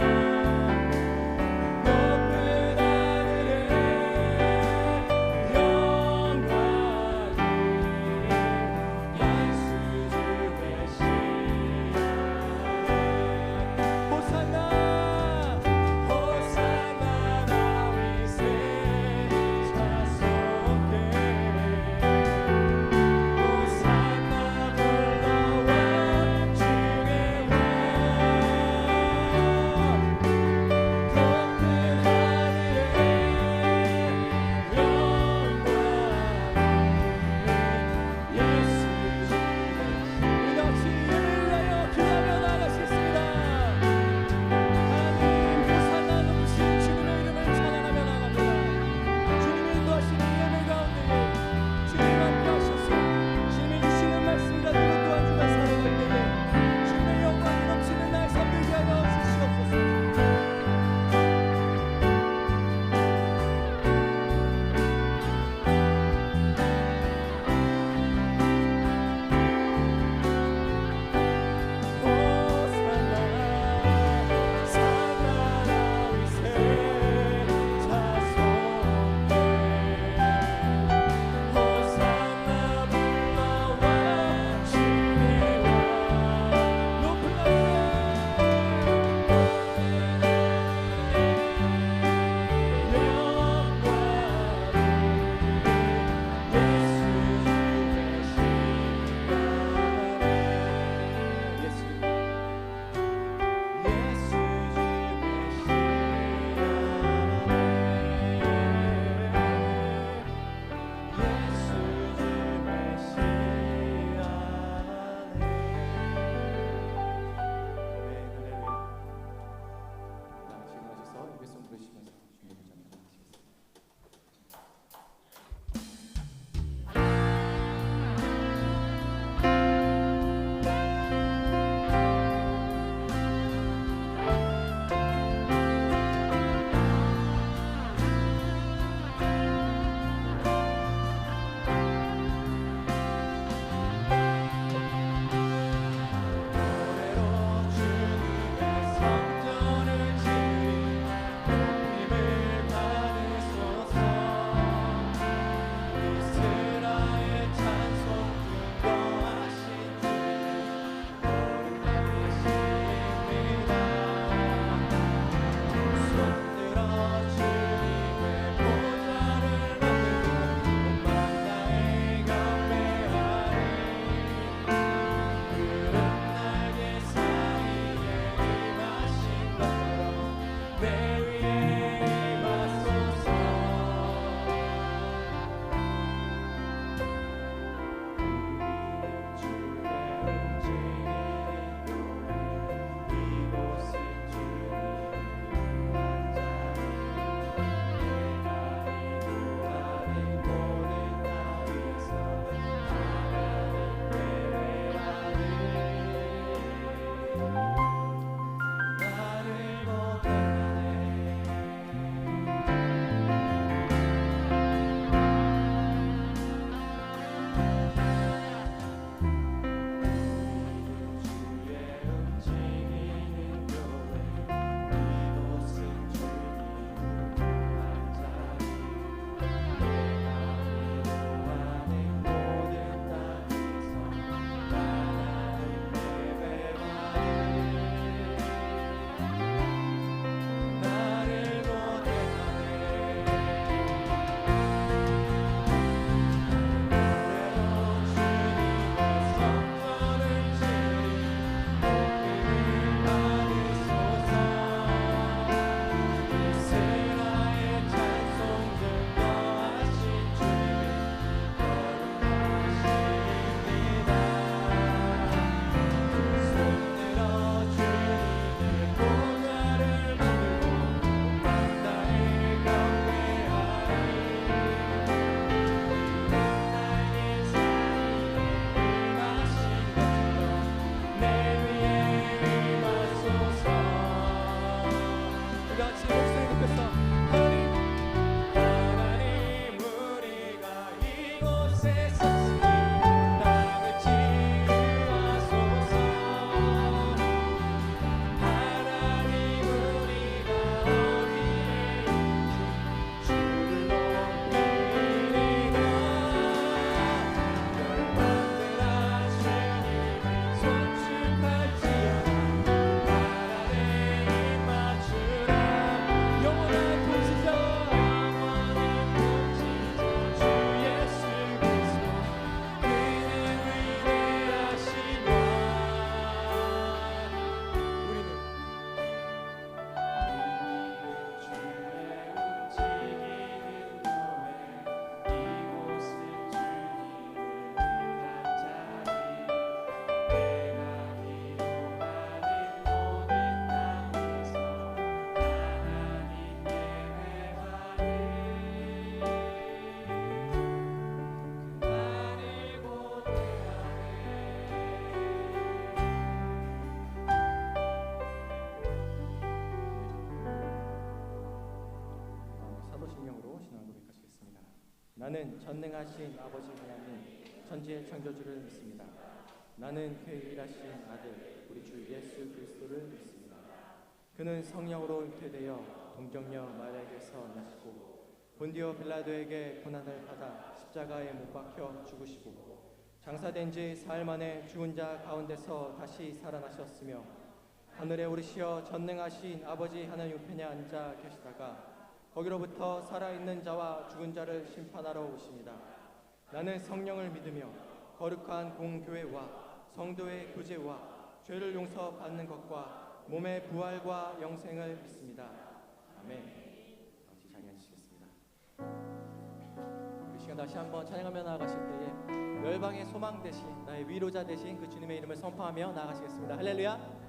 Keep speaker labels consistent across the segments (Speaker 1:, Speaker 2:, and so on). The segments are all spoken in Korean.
Speaker 1: 주의 나는 전능하신 아버지 하나님 천지의 창조주를 믿습니다. 나는 그 유일하신 아들 우리 주 예수 그리스도를 믿습니다. 그는 성령으로 잉태되어 동정녀 마리아에게서 나시고 본디오 빌라도에게 고난을 받아 십자가에 못 박혀 죽으시고 장사된 지 사흘 만에 죽은 자 가운데서 다시 살아나셨으며 하늘에 오르시어 전능하신 아버지 하나님 우편에 앉아 계시다가 거기로부터 살아있는 자와 죽은 자를 심판하러 오십니다. 나는 성령을 믿으며 거룩한 공교회와 성도의 구제와 죄를 용서받는 것과 몸의 부활과 영생을 믿습니다. 아멘. 다시 자리에 앉으시겠습니다. 이 시간 다시 한번 찬양하며 나아가실 때에 열방의 소망 되신 나의 위로자 되신 그 주님의 이름을 선포하며 나아가시겠습니다. 할렐루야.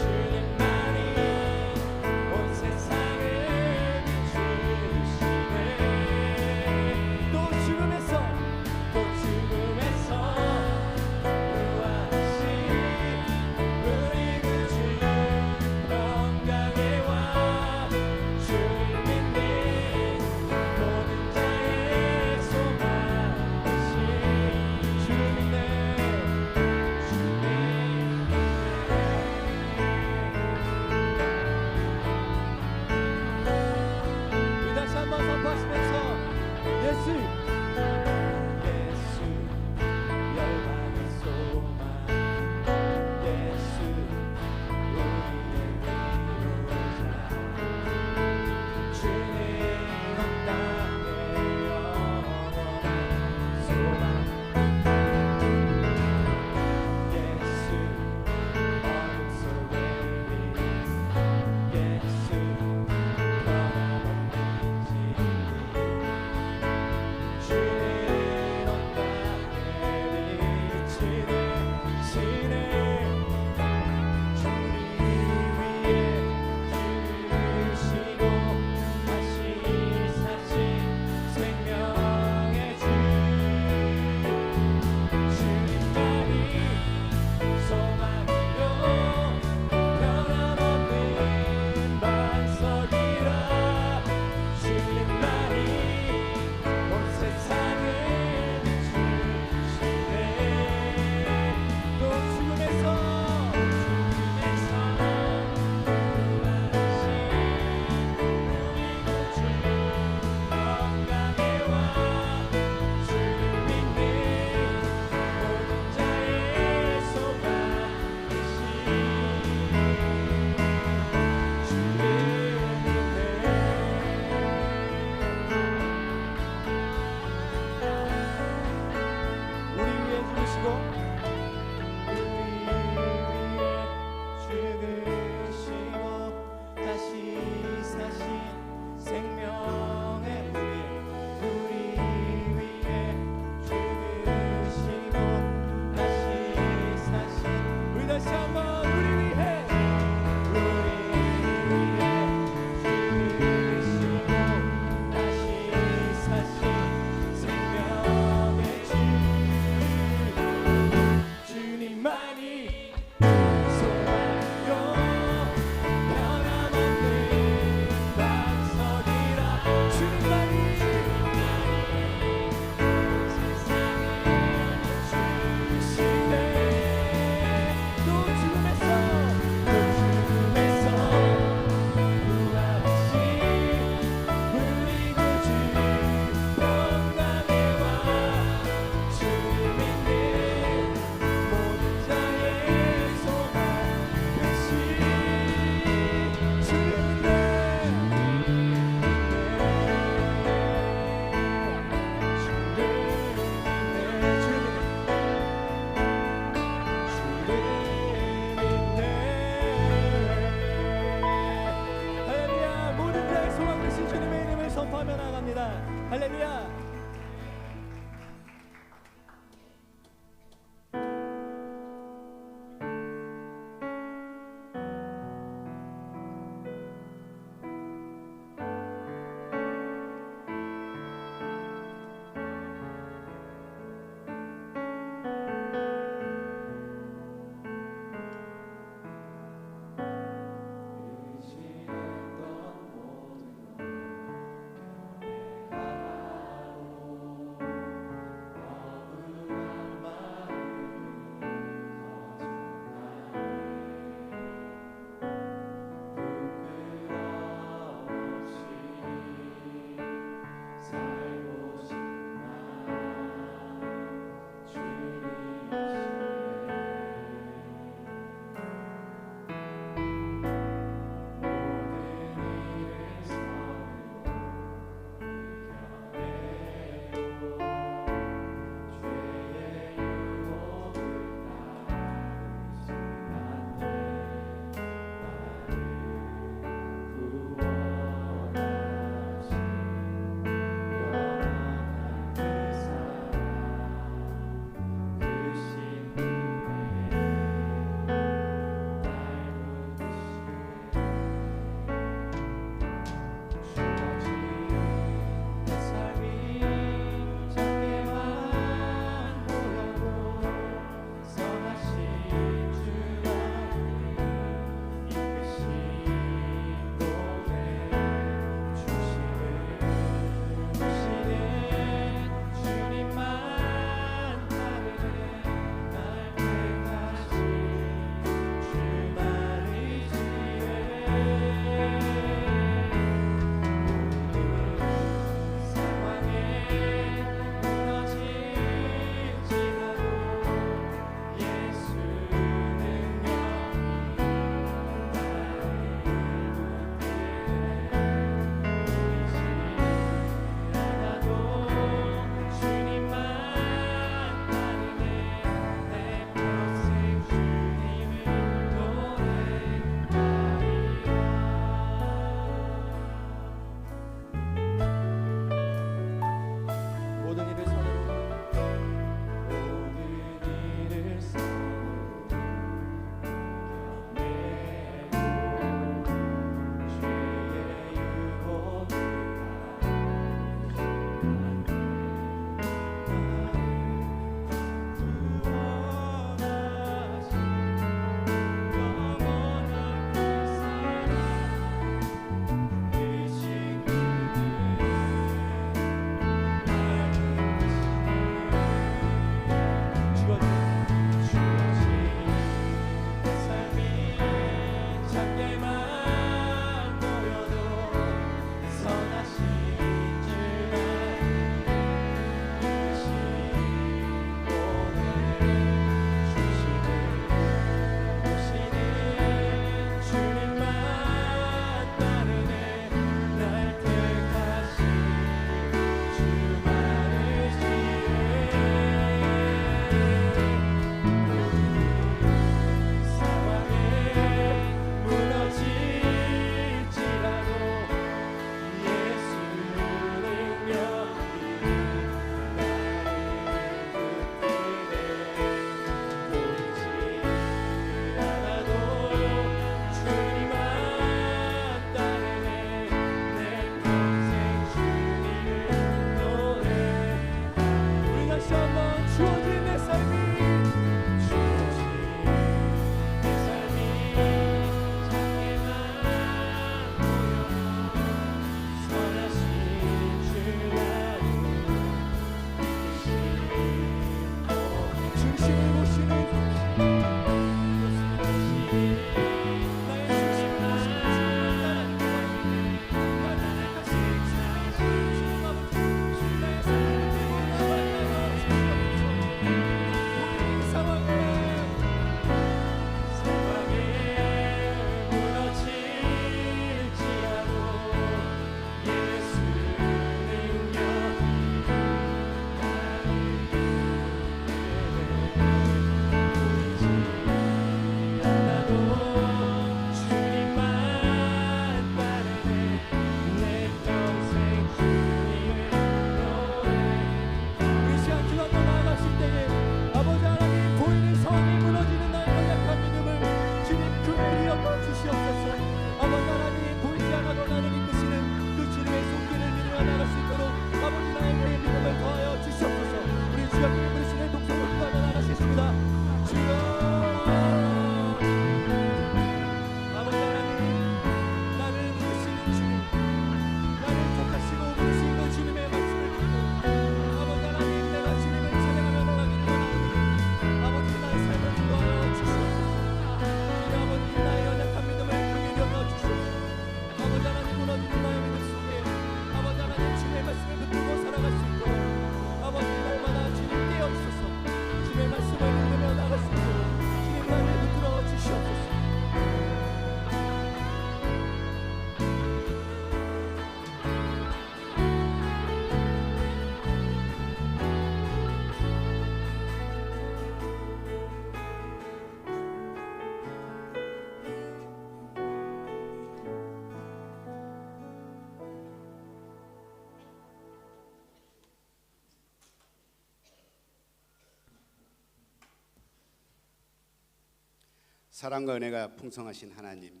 Speaker 2: 사랑과 은혜가 풍성하신 하나님,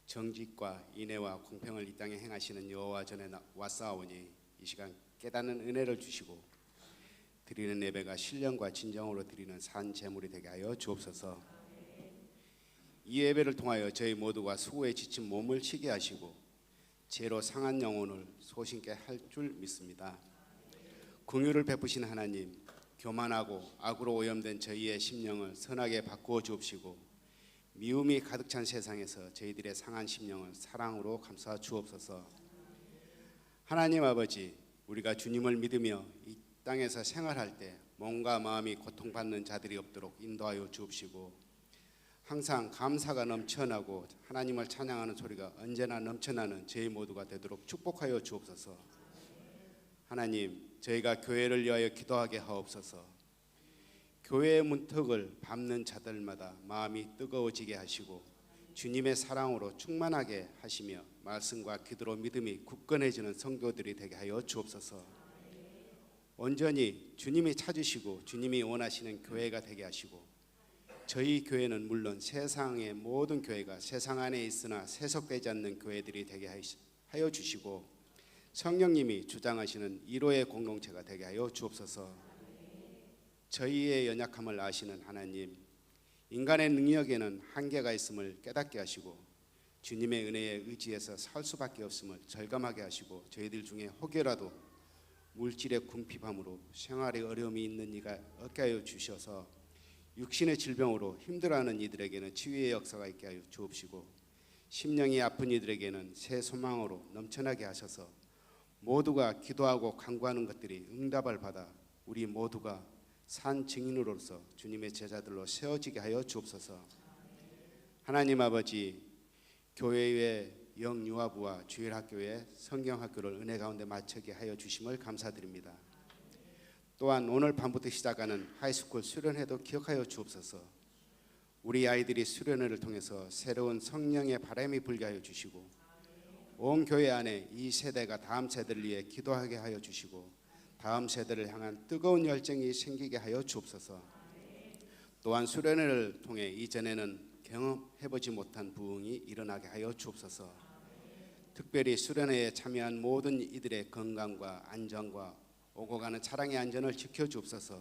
Speaker 2: 정직과 인애와 공평을 이 땅에 행하시는 여호와 전에 왔사오니 이 시간 깨닫는 은혜를 주시고 드리는 예배가 신령과 진정으로 드리는 산 제물이 되게 하여 주옵소서. 이 예배를 통하여 저희 모두가 수고에 지친 몸을 쉬게 하시고 죄로 상한 영혼을 소신케 할 줄 믿습니다. 긍휼을 베푸신 하나님, 교만하고 악으로 오염된 저희의 심령을 선하게 바꾸어 주옵시고 미움이 가득 찬 세상에서 저희들의 상한 심령을 사랑으로 감싸 주옵소서. 하나님 아버지, 우리가 주님을 믿으며 이 땅에서 생활할 때 몸과 마음이 고통받는 자들이 없도록 인도하여 주옵시고 항상 감사가 넘쳐나고 하나님을 찬양하는 소리가 언제나 넘쳐나는 저희 모두가 되도록 축복하여 주옵소서. 하나님, 저희가 교회를 위하여 기도하게 하옵소서. 교회의 문턱을 밟는 자들마다 마음이 뜨거워지게 하시고 주님의 사랑으로 충만하게 하시며 말씀과 기도로 믿음이 굳건해지는 성도들이 되게 하여 주옵소서. 온전히 주님이 찾으시고 주님이 원하시는 교회가 되게 하시고 저희 교회는 물론 세상의 모든 교회가 세상 안에 있으나 세속되지 않는 교회들이 되게 하여 주시고 성령님이 주장하시는 1호의 공동체가 되게 하여 주옵소서. 저희의 연약함을 아시는 하나님, 인간의 능력에는 한계가 있음을 깨닫게 하시고 주님의 은혜에 의지해서 살 수밖에 없음을 절감하게 하시고 저희들 중에 혹여라도 물질의 궁핍함으로 생활에 어려움이 있는 이가 없게 하여 주셔서 육신의 질병으로 힘들어하는 이들에게는 치유의 역사가 있게 하여 주옵시고 심령이 아픈 이들에게는 새 소망으로 넘쳐나게 하셔서 모두가 기도하고 간구하는 것들이 응답을 받아 우리 모두가 산 증인으로서 주님의 제자들로 세워지게 하여 주옵소서. 하나님 아버지, 교회의 영유아부와 주일학교의 성경학교를 은혜 가운데 마치게 하여 주심을 감사드립니다. 또한 오늘 밤부터 시작하는 하이스쿨 수련회도 기억하여 주옵소서. 우리 아이들이 수련회를 통해서 새로운 성령의 바람이 불게 하여 주시고 온 교회 안에 이 세대가 다음 세대를 위해 기도하게 하여 주시고 다음 세대를 향한 뜨거운 열정이 생기게 하여 주옵소서. 또한 수련회를 통해 이전에는 경험해보지 못한 부흥이 일어나게 하여 주옵소서. 특별히 수련회에 참여한 모든 이들의 건강과 안전과 오고 가는 차량의 안전을 지켜주옵소서.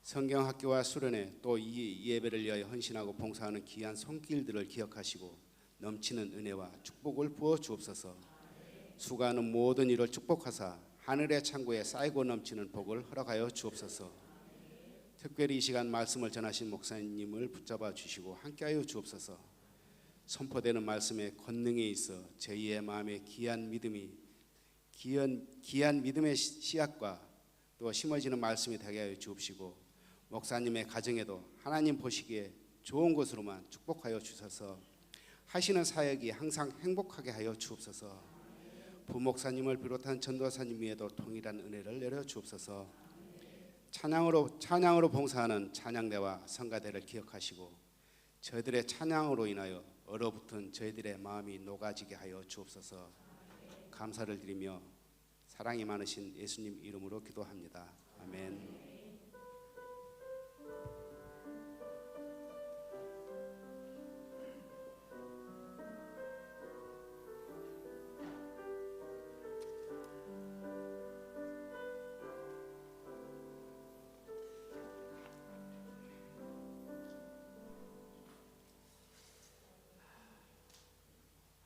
Speaker 2: 성경학교와 수련회 또 이 예배를 위하여 헌신하고 봉사하는 귀한 손길들을 기억하시고 넘치는 은혜와 축복을 부어 주옵소서. 수고하는 모든 일을 축복하사 하늘의 창고에 쌓이고 넘치는 복을 허락하여 주옵소서. 특별히 이 시간 말씀을 전하신 목사님을 붙잡아 주시고 함께하여 주옵소서. 선포되는 말씀의 권능에 있어 저희의 마음에 귀한 믿음의 씨앗과 또 심어지는 말씀이 되게 하여 주옵시고 목사님의 가정에도 하나님 보시기에 좋은 것으로만 축복하여 주셔서 하시는 사역이 항상 행복하게 하여 주옵소서. 부목사님을 비롯한 전도사님 위에도 동일한 은혜를 내려 주옵소서. 찬양으로 봉사하는 찬양대와 성가대를 기억하시고 저희들의 찬양으로 인하여 얼어붙은 저희들의 마음이 녹아지게 하여 주옵소서. 감사를 드리며 사랑이 많으신 예수님 이름으로 기도합니다. 아멘.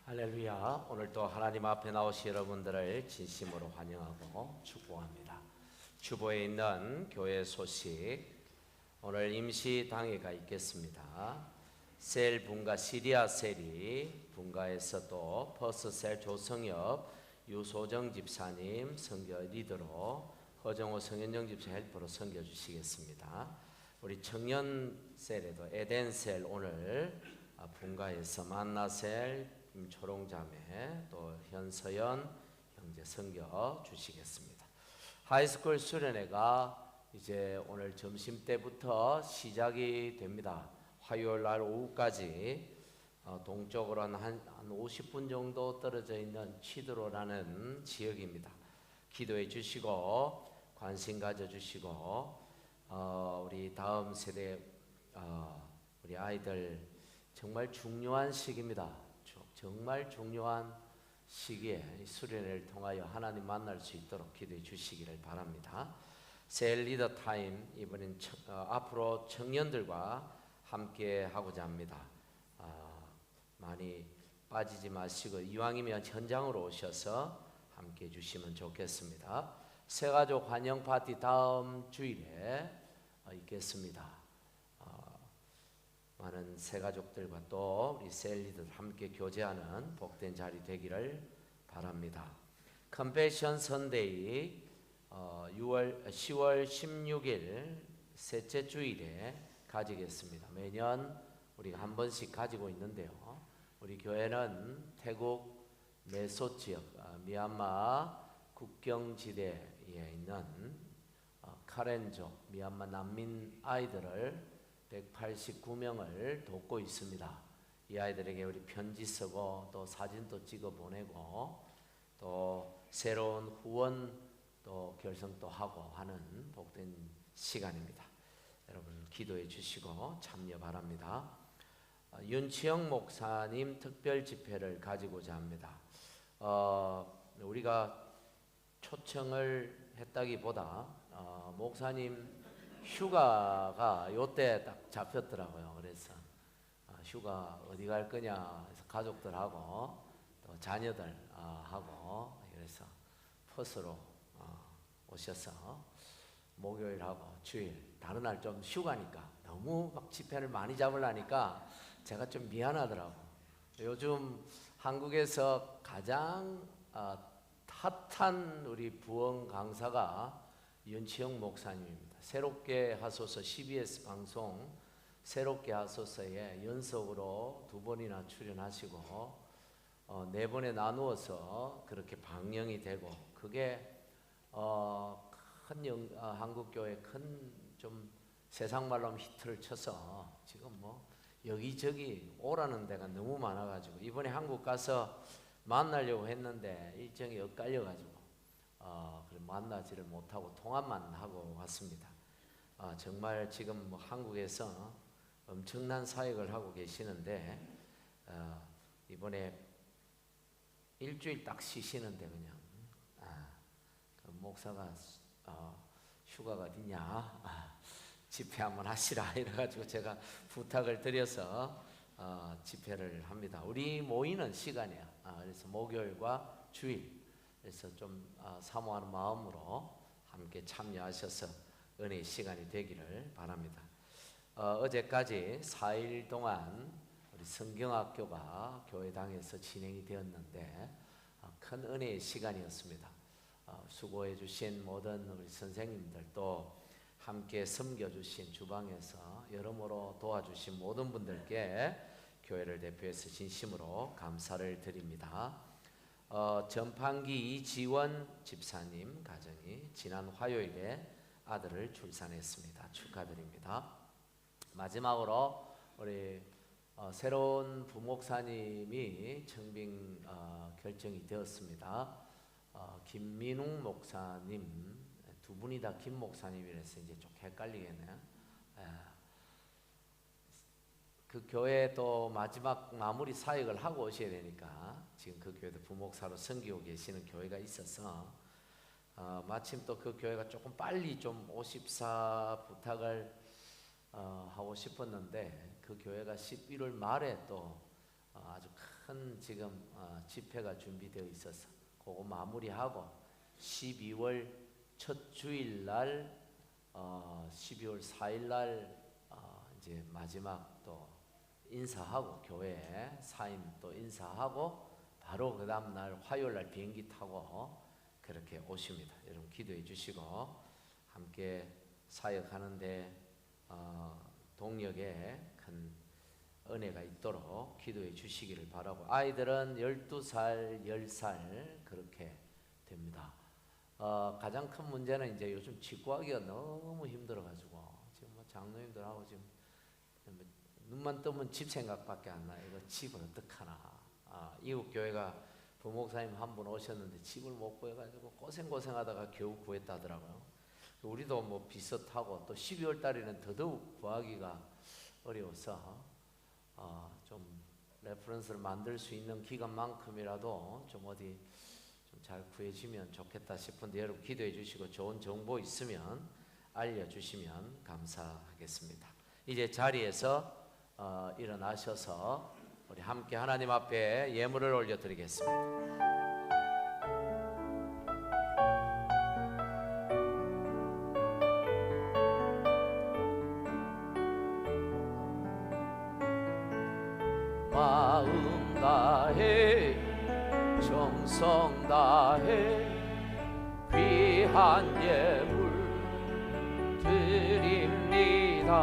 Speaker 3: 할렐루야. 오늘도 하나님 앞에 나오신 여러분들을 진심으로 환영하고 축복합니다. 주보에 있는 교회 소식, 오늘 임시 당회가 있겠습니다. 셀 분가 시리아 셀이 분가에서 또 퍼스셀 조성엽 유소정 집사님 선교 리더로 허정호 성현정 집사 헬퍼로 선교 주시겠습니다. 우리 청년 셀에도 에덴 셀 오늘 분가에서 만나셀 초롱자매 또 현서연 형제 선교 주시겠습니다. 하이스쿨 수련회가 이제 오늘 점심 때부터 시작이 됩니다. 화요일 날 오후까지 동쪽으로 한 50분 정도 떨어져 있는 치드로라는 지역입니다. 기도해 주시고 관심 가져 주시고 우리 다음 세대 우리 아이들 정말 중요한 시기입니다. 정말 중요한 시기에 이 수련회를 통하여 하나님 만날 수 있도록 기도해 주시기를 바랍니다. 셀 리더 타임, 이번엔 앞으로 청년들과 함께 하고자 합니다. 많이 빠지지 마시고 이왕이면 현장으로 오셔서 함께 해주시면 좋겠습니다. 새가족 환영 파티 다음 주일에 있겠습니다. 많은 새가족들과 또 우리 셀리들 함께 교제하는 복된 자리 되기를 바랍니다. 컴패션 선데이 10월 16일 셋째 주일에 가지겠습니다. 매년 우리가 한 번씩 가지고 있는데요. 우리 교회는 태국 메소 지역, 미얀마 국경지대에 있는 카렌족 미얀마 난민 아이들을 189명을 돕고 있습니다. 이 아이들에게 우리 편지 쓰고 또 사진도 찍어 보내고 또 새로운 후원 또 결성도 하고 하는 복된 시간입니다. 여러분 기도해 주시고 참여 바랍니다. 윤치영 목사님 특별 집회를 가지고자 합니다. 우리가 초청을 했다기보다 목사님 휴가가 요때 딱 잡혔더라고요. 그래서 휴가 어디 갈 거냐 해서 가족들하고 또 자녀들 하고 그래서 퍼스로 오셔서 목요일하고 주일 다른 날 좀 휴가니까 너무 막 집회를 많이 잡으려니까 제가 좀 미안하더라고. 요즘 한국에서 가장 핫한 우리 부흥 강사가 윤치영 목사님입니다. 새롭게 하소서 CBS 방송 새롭게 하소서에 연속으로 2번이나 출연하시고 4번에 나누어서 그렇게 방영이 되고 그게 한국교회 큰 좀 세상 말로 하면 히트를 쳐서 지금 뭐 여기저기 오라는 데가 너무 많아가지고 이번에 한국 가서 만나려고 했는데 일정이 엇갈려가지고 만나지를 못하고 통화만 하고 왔습니다. 정말 지금 뭐 한국에서 엄청난 사역을 하고 계시는데 이번에 일주일 딱 쉬시는데 그냥 그 목사가 휴가가 어디냐 집회 한번 하시라 이래가지고 제가 부탁을 드려서 집회를 합니다. 우리 모이는 시간이야. 그래서 목요일과 주일 그래서 좀 사모하는 마음으로 함께 참여하셔서 은혜의 시간이 되기를 바랍니다. 어제까지 4일 동안 우리 성경학교가 교회당에서 진행이 되었는데 큰 은혜의 시간이었습니다. 수고해 주신 모든 우리 선생님들 또 함께 섬겨주신 주방에서 여러모로 도와주신 모든 분들께 교회를 대표해서 진심으로 감사를 드립니다. 전판기 이지원 집사님 가정이 지난 화요일에 아들을 출산했습니다. 축하드립니다. 마지막으로 우리 새로운 부목사님이 청빙 결정이 되었습니다. 김민웅 목사님 두 분이 다 김 목사님이라서 이제 좀 헷갈리겠네요. 그 교회 또 마지막 마무리 사역을 하고 오셔야 되니까 지금 그 교회도 부목사로 섬기고 계시는 교회가 있어서 마침 또 그 교회가 조금 빨리 좀 54 부탁을 하고 싶었는데 그 교회가 11월 말에 또 아주 큰 지금 집회가 준비되어 있어서 그거 마무리하고 12월 첫 주일 날 12월 4일 날 이제 마지막 또 인사하고 교회에 사임 또 인사하고 바로 그 다음 날 화요일 날 비행기 타고 그렇게 오십니다. 여러분 기도해 주시고 함께 사역하는데 동력에 큰 은혜가 있도록 기도해 주시기를 바라고 아이들은 12살, 10살 그렇게 됩니다. 가장 큰 문제는 이제 요즘 집구하기가 너무 힘들어가지고 지금 뭐 장로님들하고 지금 눈만 뜨면 집 생각밖에 안 나요. 이거 집을 어떡하나. 이웃 교회가 부목사님 한 분 오셨는데 집을 못 구해가지고 고생하다가 겨우 구했다더라고요. 우리도 뭐 비슷하고 또 12월 달에는 더더욱 구하기가 어려워서 좀 레퍼런스를 만들 수 있는 기간만큼이라도 좀 어디 좀 잘 구해지면 좋겠다 싶은데 여러분 기도해 주시고 좋은 정보 있으면 알려주시면 감사하겠습니다. 이제 자리에서 일어나셔서 우리 함께 하나님 앞에 예물을 올려드리겠습니다. 마음 다해 정성 다해 귀한 예물 드립니다.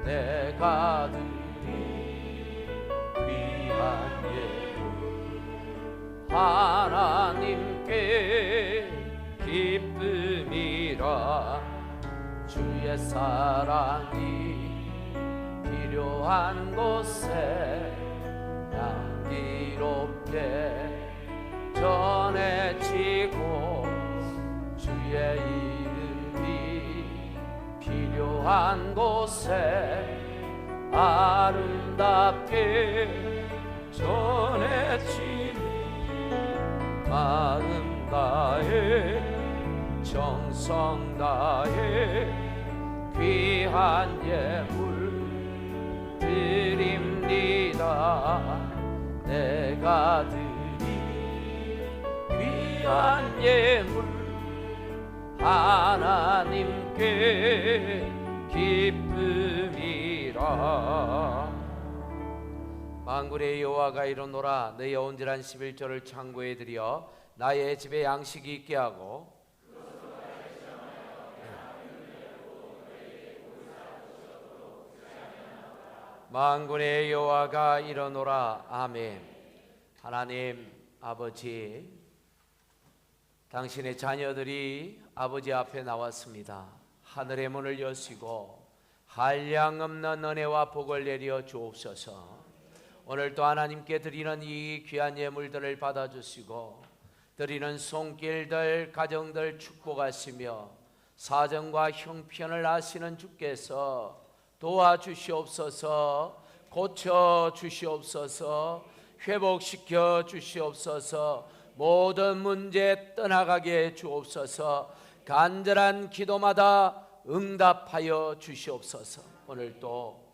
Speaker 3: 내가 드린 귀한 예물 하나님께 기쁨이라. 주의 사랑이 필요한 곳에 향기롭게 전해지고 주의 이름이 필요한 곳에 아름답게 전해지니 마음 다해 정성 다해 귀한 예물 드립니다. 내가 드린 귀한 예물 하나님께 기쁨이라. 만군의 여호와가 이르노라. 너희 온전한 11조를 창고에 들여 나의 집에 양식이 있게 하고 만군의 여호와가 이르노라. 아멘. 하나님 아버지, 당신의 자녀들이 아버지 앞에 나왔습니다. 하늘의 문을 여시고 한량없는 은혜와 복을 내려 주옵소서. 오늘도 하나님께 드리는 이 귀한 예물들을 받아주시고 드리는 손길들 가정들 축복하시며 사정과 형편을 아시는 주께서 도와주시옵소서. 고쳐주시옵소서. 회복시켜 주시옵소서. 모든 문제 떠나가게 주옵소서. 간절한 기도마다 응답하여 주시옵소서. 오늘도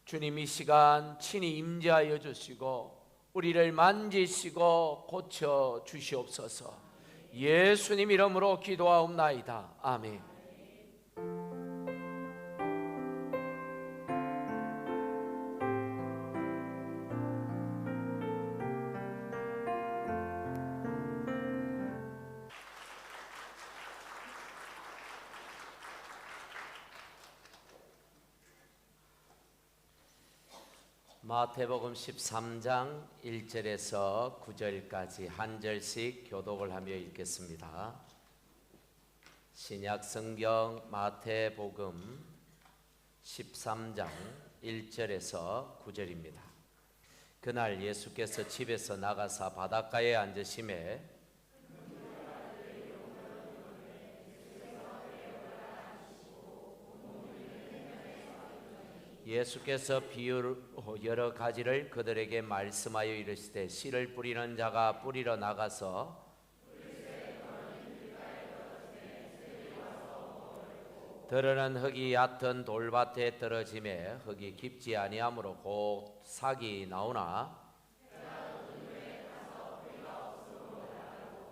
Speaker 3: 주님 이 시간 친히 임재하여 주시고 우리를 만지시고 고쳐 주시옵소서. 예수님 이름으로 기도하옵나이다. 아멘. 마태복음 13장 1절에서 9절까지 한 절씩 교독을 하며 읽겠습니다. 신약 성경 마태복음 13장 1절에서 9절입니다. 그날 예수께서 집에서 나가사 바닷가에 앉으심에 예수께서 비유 여러 가지를 그들에게 말씀하여 이르시되 씨를 뿌리는 자가 뿌리러 나가서 들으는 흙이 얕은 돌밭에 떨어짐에 흙이 깊지 아니하므로 곧 싹이 나오나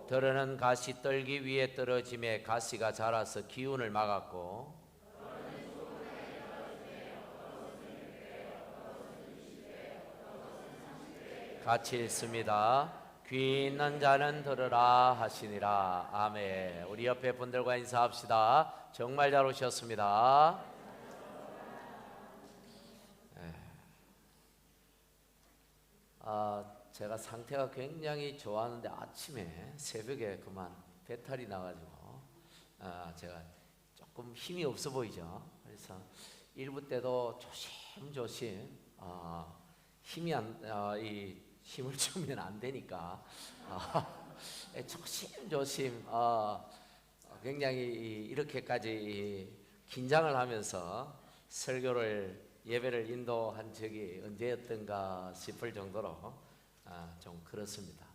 Speaker 3: 들으는 가시 떨기 위에 떨어짐에 가시가 자라서 기운을 막았고 같이 읽습니다. 귀 있는 자는 들으라 하시니라. 아멘. 우리 옆에 분들과 인사합시다. 정말 잘 오셨습니다. 제가 상태가 굉장히 좋았는데 아침에 새벽에 그만 배탈이 나가지고 제가 조금 힘이 없어 보이죠. 그래서 일부 때도 조심조심 힘을 주면 안 되니까 조심조심 굉장히 이렇게까지 긴장을 하면서 설교를 예배를 인도한 적이 언제였던가 싶을 정도로 좀 그렇습니다.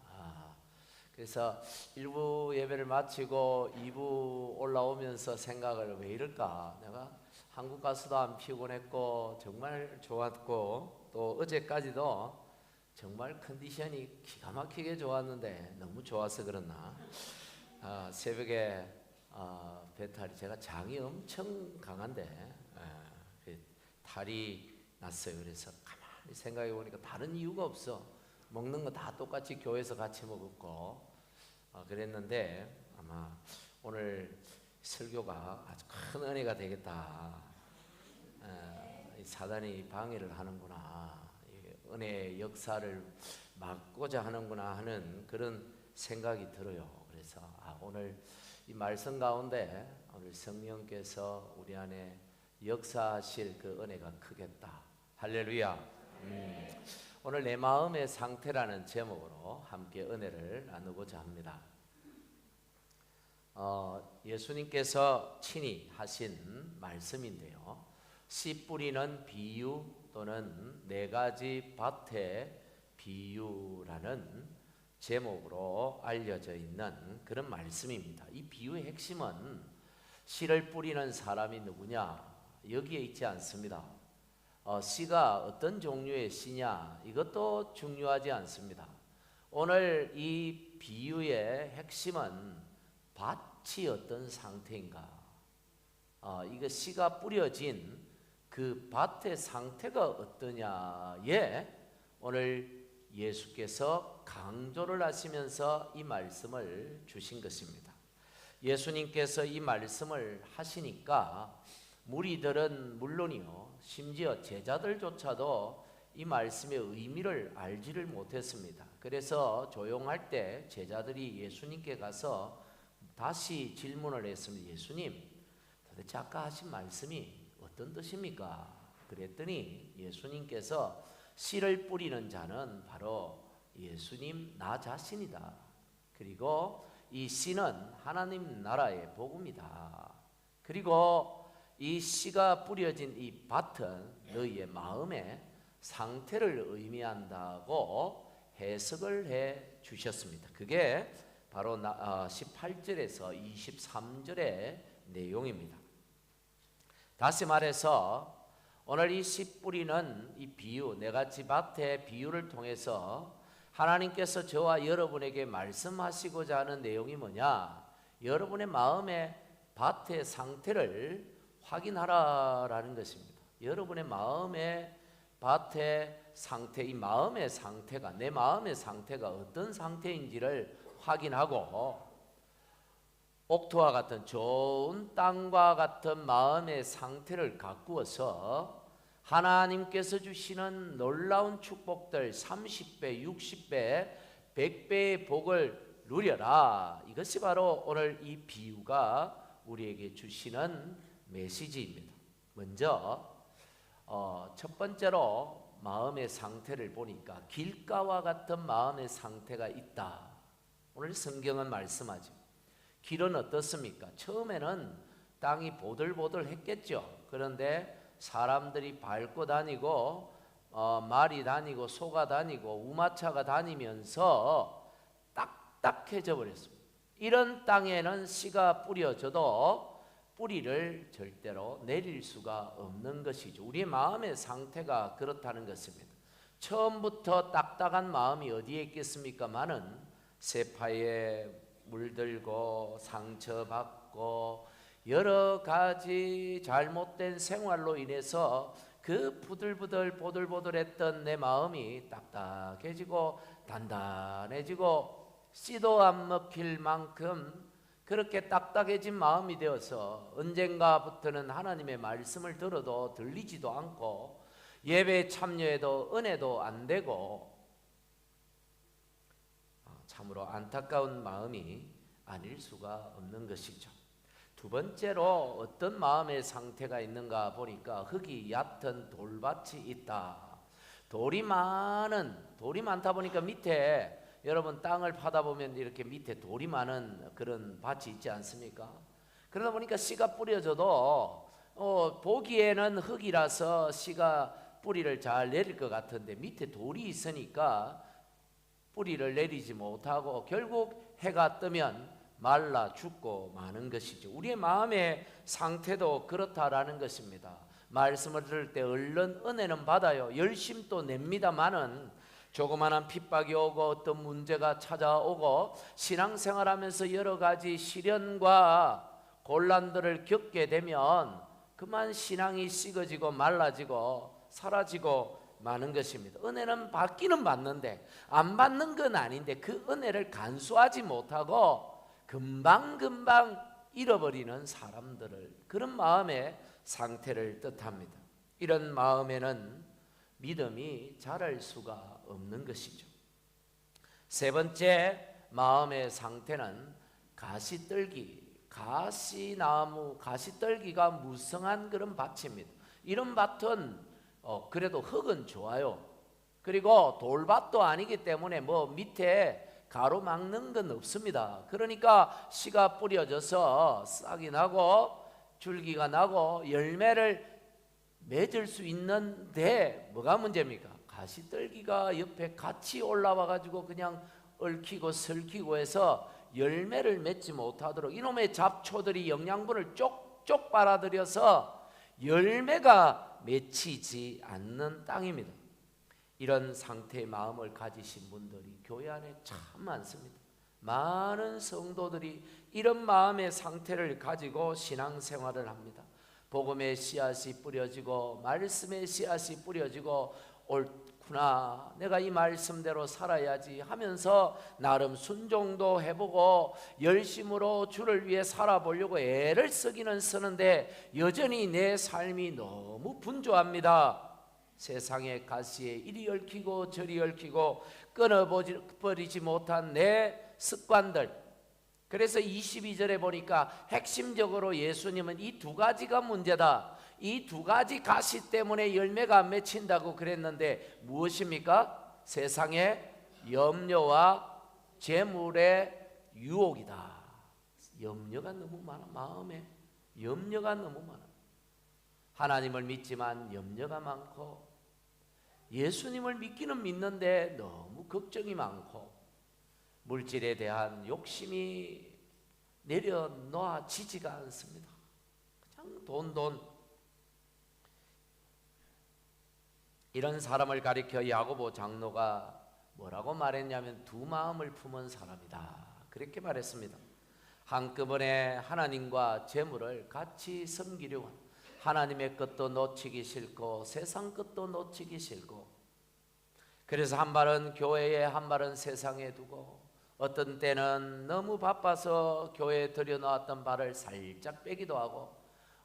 Speaker 3: 그래서 1부 예배를 마치고 2부 올라오면서 생각을 왜 이럴까? 내가 한국 가서도 안 피곤했고 정말 좋았고 또 어제까지도 정말 컨디션이 기가 막히게 좋았는데 너무 좋아서 그렇나? 새벽에 배탈이 제가 장이 엄청 강한데 탈이 났어요. 그래서 가만히 생각해 보니까 다른 이유가 없어. 먹는 거 다 똑같이 교회에서 같이 먹었고 그랬는데 아마 오늘 설교가 아주 큰 은혜가 되겠다. 사단이 방해를 하는구나. 은혜의 역사를 막고자 하는구나 하는 그런 생각이 들어요. 그래서 오늘 이 말씀 가운데 오늘 성령께서 우리 안에 역사하실 그 은혜가 크겠다. 할렐루야. 오늘 내 마음의 상태라는 제목으로 함께 은혜를 나누고자 합니다. 예수님께서 친히 하신 말씀인데요. 씨 뿌리는 비유 또는 네 가지 밭의 비유라는 제목으로 알려져 있는 그런 말씀입니다. 이 비유의 핵심은 씨를 뿌리는 사람이 누구냐? 여기에 있지 않습니다. 씨가 어떤 종류의 씨냐? 이것도 중요하지 않습니다. 오늘 이 비유의 핵심은 밭이 어떤 상태인가? 이거 씨가 뿌려진 그 밭의 상태가 어떠냐에 오늘 예수께서 강조를 하시면서 이 말씀을 주신 것입니다. 예수님께서 이 말씀을 하시니까 무리들은 물론이요, 심지어 제자들조차도 이 말씀의 의미를 알지를 못했습니다. 그래서 조용할 때 제자들이 예수님께 가서 다시 질문을 했습니다. 예수님, 도대체 아까 하신 말씀이 어떤 뜻입니까? 그랬더니 예수님께서 씨를 뿌리는 자는 바로 예수님 나 자신이다. 그리고 이 씨는 하나님 나라의 복음이다. 그리고 이 씨가 뿌려진 이 밭은 너희의 마음의 상태를 의미한다고 해석을 해 주셨습니다. 그게 바로 18절에서 23절의 내용입니다. 다시 말해서 오늘 이 씨 뿌리는 이 비유, 네 가지 밭의 비유를 통해서 하나님께서 저와 여러분에게 말씀하시고자 하는 내용이 뭐냐? 여러분의 마음의 밭의 상태를 확인하라라는 것입니다. 여러분의 마음의 밭의 상태, 이 마음의 상태가, 내 마음의 상태가 어떤 상태인지를 확인하고 옥토와 같은 좋은 땅과 같은 마음의 상태를 가꾸어서 하나님께서 주시는 놀라운 축복들 30배, 60배, 100배의 복을 누려라. 이것이 바로 오늘 이 비유가 우리에게 주시는 메시지입니다. 먼저 첫 번째로 마음의 상태를 보니까 길가와 같은 마음의 상태가 있다. 오늘 성경은 말씀하죠. 길은 어떻습니까? 처음에는 땅이 보들보들 했겠죠. 그런데 사람들이 밟고 다니고 말이 다니고 소가 다니고 우마차가 다니면서 딱딱해져 버렸습니다. 이런 땅에는 씨가 뿌려져도 뿌리를 절대로 내릴 수가 없는 것이죠. 우리의 마음의 상태가 그렇다는 것입니다. 처음부터 딱딱한 마음이 어디에 있겠습니까마는 세파에 물들고 상처받고 여러 가지 잘못된 생활로 인해서 그 부들부들 보들보들했던 내 마음이 딱딱해지고 단단해지고 씨도 안 먹힐 만큼 그렇게 딱딱해진 마음이 되어서 언젠가부터는 하나님의 말씀을 들어도 들리지도 않고 예배에 참여해도 은혜도 안 되고 참으로 안타까운 마음이 아닐 수가 없는 것이죠. 두 번째로 어떤 마음의 상태가 있는가 보니까 흙이 얕은 돌밭이 있다. 돌이 많다 보니까 밑에 여러분 땅을 파다 보면 이렇게 밑에 돌이 많은 그런 밭이 있지 않습니까? 그러다 보니까 씨가 뿌려져도 보기에는 흙이라서 씨가 뿌리를 잘 내릴 것 같은데 밑에 돌이 있으니까 뿌리를 내리지 못하고 결국 해가 뜨면 말라 죽고 마는 것이죠. 우리의 마음의 상태도 그렇다라는 것입니다. 말씀을 들을 때 얼른 은혜는 받아요. 열심도 냅니다마는 조그마한 핍박이 오고 어떤 문제가 찾아오고 신앙생활하면서 여러 가지 시련과 곤란들을 겪게 되면 그만 신앙이 식어지고 말라지고 사라지고 마는 것입니다. 은혜는 받기는 받는데 안 받는 건 아닌데 그 은혜를 간수하지 못하고 금방금방 잃어버리는 사람들을, 그런 마음의 상태를 뜻합니다. 이런 마음에는 믿음이 자랄 수가 없는 것이죠. 세 번째 마음의 상태는 가시떨기, 가시나무, 가시떨기가 무성한 그런 밭입니다. 이런 밭은 그래도 흙은 좋아요. 그리고 돌밭도 아니기 때문에 뭐 밑에 가로막는 건 없습니다. 그러니까 씨가 뿌려져서 싹이 나고 줄기가 나고 열매를 맺을 수 있는데 뭐가 문제입니까? 가시떨기가 옆에 같이 올라와 가지고 그냥 얽히고 설키고 해서 열매를 맺지 못하도록 이놈의 잡초들이 영양분을 쪽쪽 빨아들여서 열매가 맺히지 않는 땅입니다. 이런 상태의 마음을 가지신 분들이 교회 안에 참 많습니다. 많은 성도들이 이런 마음의 상태를 가지고 신앙생활을 합니다. 복음의 씨앗이 뿌려지고 말씀의 씨앗이 뿌려지고 옳구나, 내가 이 말씀대로 살아야지 하면서 나름 순종도 해보고 열심으로 주를 위해 살아보려고 애를 쓰기는 쓰는데 여전히 내 삶이 너무 분주합니다. 세상의 가시에 이리 얽히고 저리 얽히고 끊어버리지 못한 내 습관들. 그래서 22절에 보니까 핵심적으로 예수님은 이 두 가지가 문제다, 이 두 가지 가시 때문에 열매가 안 맺힌다고 그랬는데 무엇입니까? 세상의 염려와 재물의 유혹이다. 염려가 너무 많아. 마음에 염려가 너무 많아. 하나님을 믿지만 염려가 많고 예수님을 믿기는 믿는데 너무 걱정이 많고 물질에 대한 욕심이 내려놓아지지가 않습니다. 그냥 돈. 이런 사람을 가리켜 야고보 장로가 뭐라고 말했냐면 두 마음을 품은 사람이다, 그렇게 말했습니다. 한꺼번에 하나님과 재물을 같이 섬기려고 합니다. 하나님의 것도 놓치기 싫고 세상 것도 놓치기 싫고, 그래서 한 발은 교회에 한 발은 세상에 두고 어떤 때는 너무 바빠서 교회에 들여놓았던 발을 살짝 빼기도 하고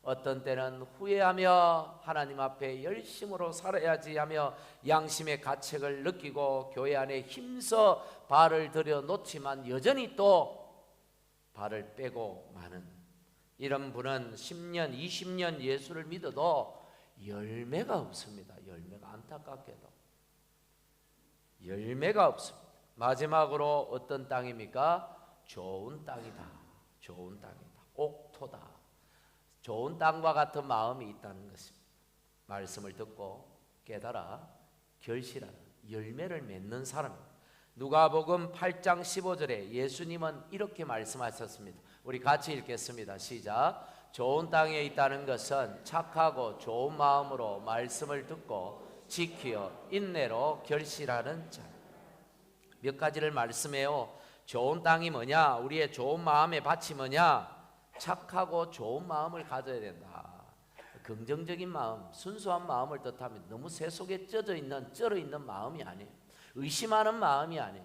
Speaker 3: 어떤 때는 후회하며 하나님 앞에 열심으로 살아야지 하며 양심의 가책을 느끼고 교회 안에 힘써 발을 들여놓지만 여전히 또 발을 빼고 마는 이런 분은 10년 20년 예수를 믿어도 열매가 없습니다. 열매가, 안타깝게도 열매가 없습니다. 마지막으로 어떤 땅입니까? 좋은 땅이다. 좋은 땅이다. 옥토다. 좋은 땅과 같은 마음이 있다는 것입니다. 말씀을 듣고 깨달아 결실하는 열매를 맺는 사람입니다. 누가복음 8장 15절에 예수님은 이렇게 말씀하셨습니다. 우리 같이 읽겠습니다. 시작. 좋은 땅에 있다는 것은 착하고 좋은 마음으로 말씀을 듣고 지키어 인내로 결실하는 자. 몇 가지를 말씀해요. 좋은 땅이 뭐냐? 우리의 좋은 마음의 밭이 뭐냐? 착하고 좋은 마음을 가져야 된다. 긍정적인 마음, 순수한 마음을 뜻합니다. 너무 세속에 쩔어 있는 마음이 아니에요. 의심하는 마음이 아니에요.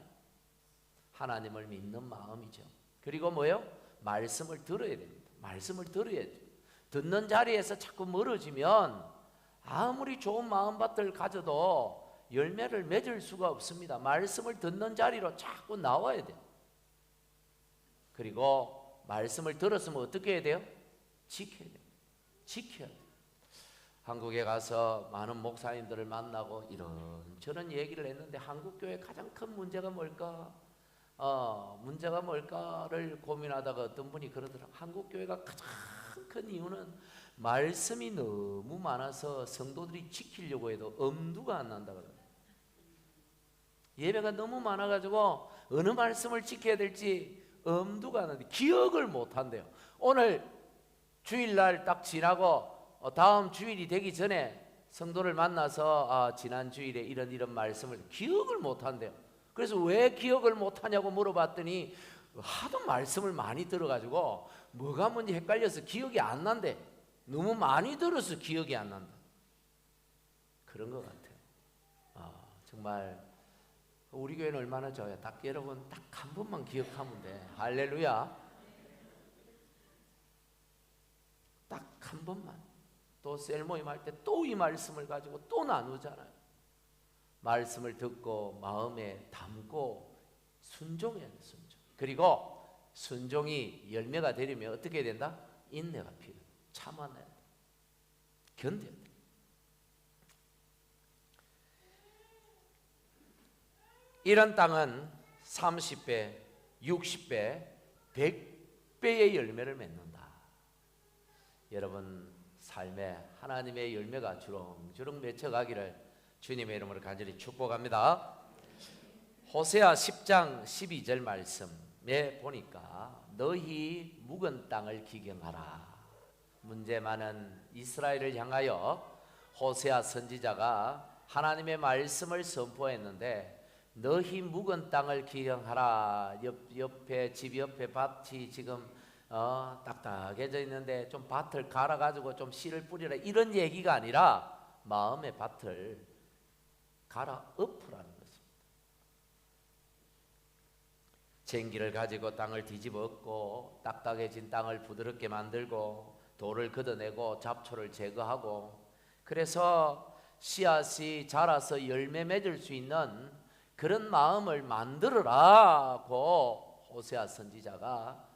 Speaker 3: 하나님을 믿는 마음이죠. 그리고 뭐예요? 말씀을 들어야 됩니다. 말씀을 들어야죠. 듣는 자리에서 자꾸 멀어지면 아무리 좋은 마음밭을 가져도 열매를 맺을 수가 없습니다. 말씀을 듣는 자리로 자꾸 나와야 돼요. 그리고 말씀을 들었으면 어떻게 해야 돼요? 지켜야 돼요. 지켜야 돼요. 한국에 가서 많은 목사님들을 만나고 이런저런 얘기를 했는데 한국교회 가장 큰 문제가 뭘까? 문제가 뭘까를 고민하다가 어떤 분이 그러더라고요. 한국교회가 가장 큰 이유는 말씀이 너무 많아서 성도들이 지키려고 해도 엄두가 안 난다 그래요. 예배가 너무 많아가지고 어느 말씀을 지켜야 될지 엄두가 안 나는데 기억을 못 한대요. 오늘 주일날 딱 지나고 다음 주일이 되기 전에 성도를 만나서 지난 주일에 이런 말씀을 기억을 못 한대요. 그래서 왜 기억을 못 하냐고 물어봤더니 하도 말씀을 많이 들어가지고 뭐가 뭔지 헷갈려서 기억이 안 난대. 너무 많이 들어서 기억이 안 난다. 그런 것 같아요. 정말 우리 교회는 얼마나 좋아요. 딱 여러분 딱 한 번만 기억하면 돼. 할렐루야. 딱 한 번만. 또 셀모임 할 때 또 이 말씀을 가지고 또 나누잖아요. 말씀을 듣고 마음에 담고 순종해야 돼. 순종. 그리고 순종이 열매가 되려면 어떻게 해야 된다? 인내가 필요해. 참아내야 돼. 견뎌야 돼. 이런 땅은 30배, 60배, 100배의 열매를 맺는다. 여러분 삶에 하나님의 열매가 주렁주렁 맺혀가기를 주님의 이름으로 간절히 축복합니다. 호세아 10장 12절 말씀에 보니까 너희 묵은 땅을 기경하라. 문제 많은 이스라엘을 향하여 호세아 선지자가 하나님의 말씀을 선포했는데 너희 묵은 땅을 기경하라. 옆에 집 옆에 밭이 지금 딱딱해져 있는데 좀 밭을 갈아가지고 좀 씨를 뿌리라 이런 얘기가 아니라 마음의 밭을 갈아 엎으라는 것입니다. 쟁기를 가지고 땅을 뒤집어 엎고 딱딱해진 땅을 부드럽게 만들고 돌을 걷어내고 잡초를 제거하고 그래서 씨앗이 자라서 열매 맺을 수 있는 그런 마음을 만들어라고 호세아 선지자가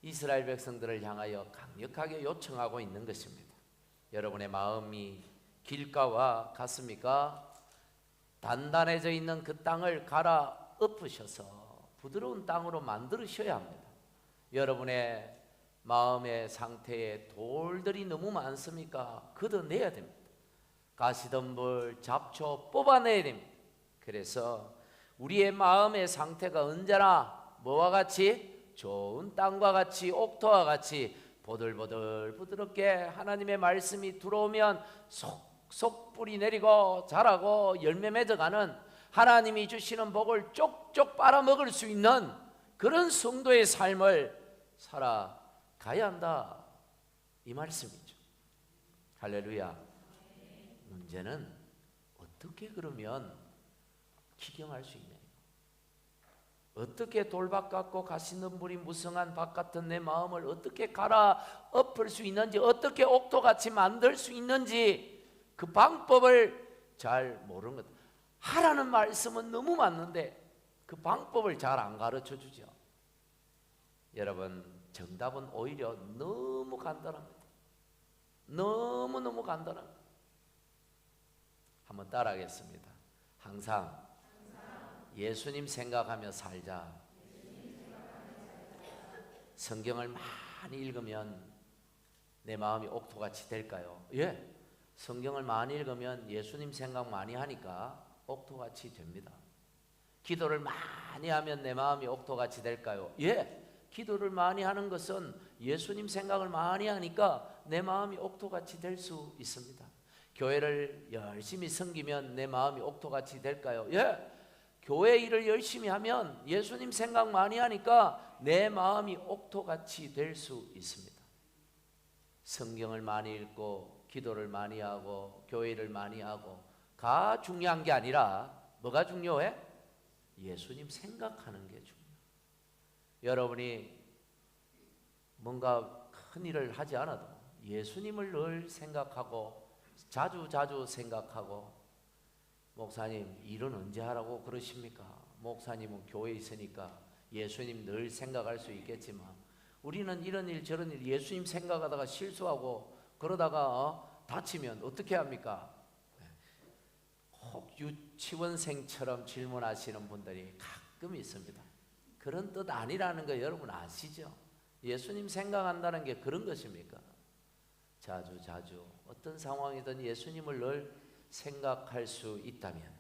Speaker 3: 이스라엘 백성들을 향하여 강력하게 요청하고 있는 것입니다. 여러분의 마음이 길가와 같습니까? 단단해져 있는 그 땅을 갈아 엎으셔서 부드러운 땅으로 만들으셔야 합니다. 여러분의 마음의 상태에 돌들이 너무 많습니까? 걷어내야 됩니다. 가시덤불, 잡초 뽑아내야 됩니다. 그래서 우리의 마음의 상태가 언제나 뭐와 같이? 좋은 땅과 같이 옥토와 같이 보들보들 부드럽게 하나님의 말씀이 들어오면 속속 뿌리 내리고 자라고 열매 맺어가는 하나님이 주시는 복을 쪽쪽 빨아먹을 수 있는 그런 성도의 삶을 살아가야 한다 이 말씀이죠. 할렐루야. 문제는 어떻게 그러면 기경할 수 있느냐? 어떻게 돌밭 같고 가시덤불이 무성한 밭 같은 내 마음을 어떻게 갈아 엎을 수 있는지, 어떻게 옥토같이 만들 수 있는지 그 방법을 잘 모르는 것. 하라는 말씀은 너무 많는데 그 방법을 잘 안 가르쳐 주죠. 여러분 정답은 오히려 너무 간단합니다. 너무너무 간단합니다. 한번 따라하겠습니다. 항상 예수님 생각하며 살자. 성경을 많이 읽으면 내 마음이 옥토같이 될까요? 예. 성경을 많이 읽으면 예수님 생각 많이 하니까 옥토같이 됩니다. 기도를 많이 하면 내 마음이 옥토같이 될까요? 예. 기도를 많이 하는 것은 예수님 생각을 많이 하니까 내 마음이 옥토같이 될 수 있습니다. 교회를 열심히 섬기면 내 마음이 옥토같이 될까요? 예. 교회 일을 열심히 하면 예수님 생각 많이 하니까 내 마음이 옥토같이 될 수 있습니다. 성경을 많이 읽고 기도를 많이 하고 교회를 많이 하고 가 중요한 게 아니라 뭐가 중요해? 예수님 생각하는 게 중요해요. 여러분이 뭔가 큰 일을 하지 않아도 예수님을 늘 생각하고 자주 생각하고 목사님 일은 언제 하라고 그러십니까? 목사님은 교회에 있으니까 예수님 늘 생각할 수 있겠지만 우리는 이런 일 저런 일 예수님 생각하다가 실수하고 그러다가 다치면 어떻게 합니까? 혹 유치원생처럼 질문하시는 분들이 가끔 있습니다. 그런 뜻 아니라는 거 여러분 아시죠? 예수님 생각한다는 게 그런 것입니까? 자주 어떤 상황이든 예수님을 늘 생각할 수 있다면,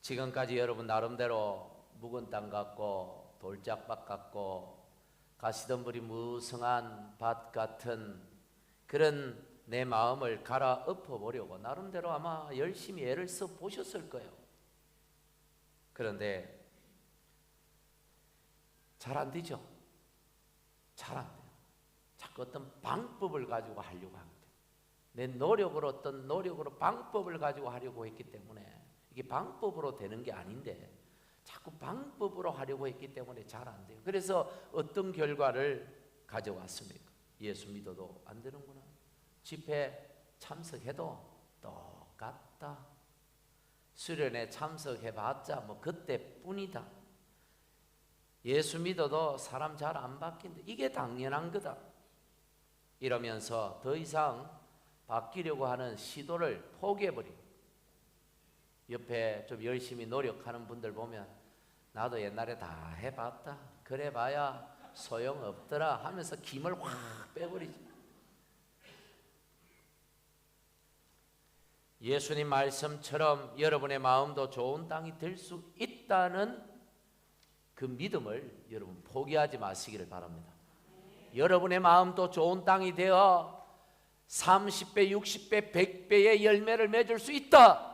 Speaker 3: 지금까지 여러분 나름대로 묵은 땅 같고 돌짝밭 같고 가시덤불이 무성한 밭 같은 그런 내 마음을 갈아엎어 보려고 나름대로 아마 열심히 애를 써 보셨을 거예요. 그런데 잘 안 되죠. 잘 안 돼요. 자꾸 어떤 방법을 가지고 하려고 합니다. 내 노력으로, 어떤 노력으로 방법을 가지고 하려고 했기 때문에, 이게 방법으로 되는 게 아닌데 자꾸 방법으로 하려고 했기 때문에 잘 안 돼요. 그래서 어떤 결과를 가져왔습니까? 예수 믿어도 안 되는구나. 집회 참석해도 똑같다. 수련회 참석해봤자 뭐 그때뿐이다. 예수 믿어도 사람 잘 안 바뀐다. 이게 당연한 거다. 이러면서 더 이상 바뀌려고 하는 시도를 포기해버리고, 옆에 좀 열심히 노력하는 분들 보면 나도 옛날에 다 해봤다, 그래봐야 소용없더라 하면서 김을 확 빼버리지. 예수님 말씀처럼 여러분의 마음도 좋은 땅이 될 수 있다는 그 믿음을 여러분 포기하지 마시기를 바랍니다. 여러분의 마음도 좋은 땅이 되어 30배, 60배, 100배의 열매를 맺을 수 있다.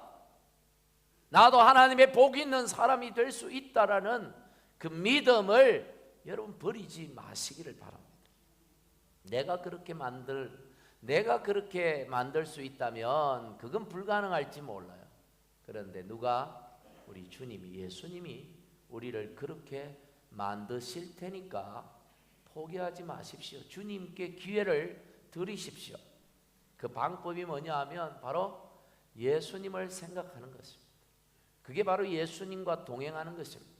Speaker 3: 나도 하나님의 복이 있는 사람이 될 수 있다라는 그 믿음을 여러분 버리지 마시기를 바랍니다. 내가 그렇게 만들 수 있다면 그건 불가능할지 몰라요. 그런데 누가? 우리 주님이, 예수님이 우리를 그렇게 만드실 테니까 포기하지 마십시오. 주님께 기회를 드리십시오. 그 방법이 뭐냐 하면 바로 예수님을 생각하는 것입니다. 그게 바로 예수님과 동행하는 것입니다.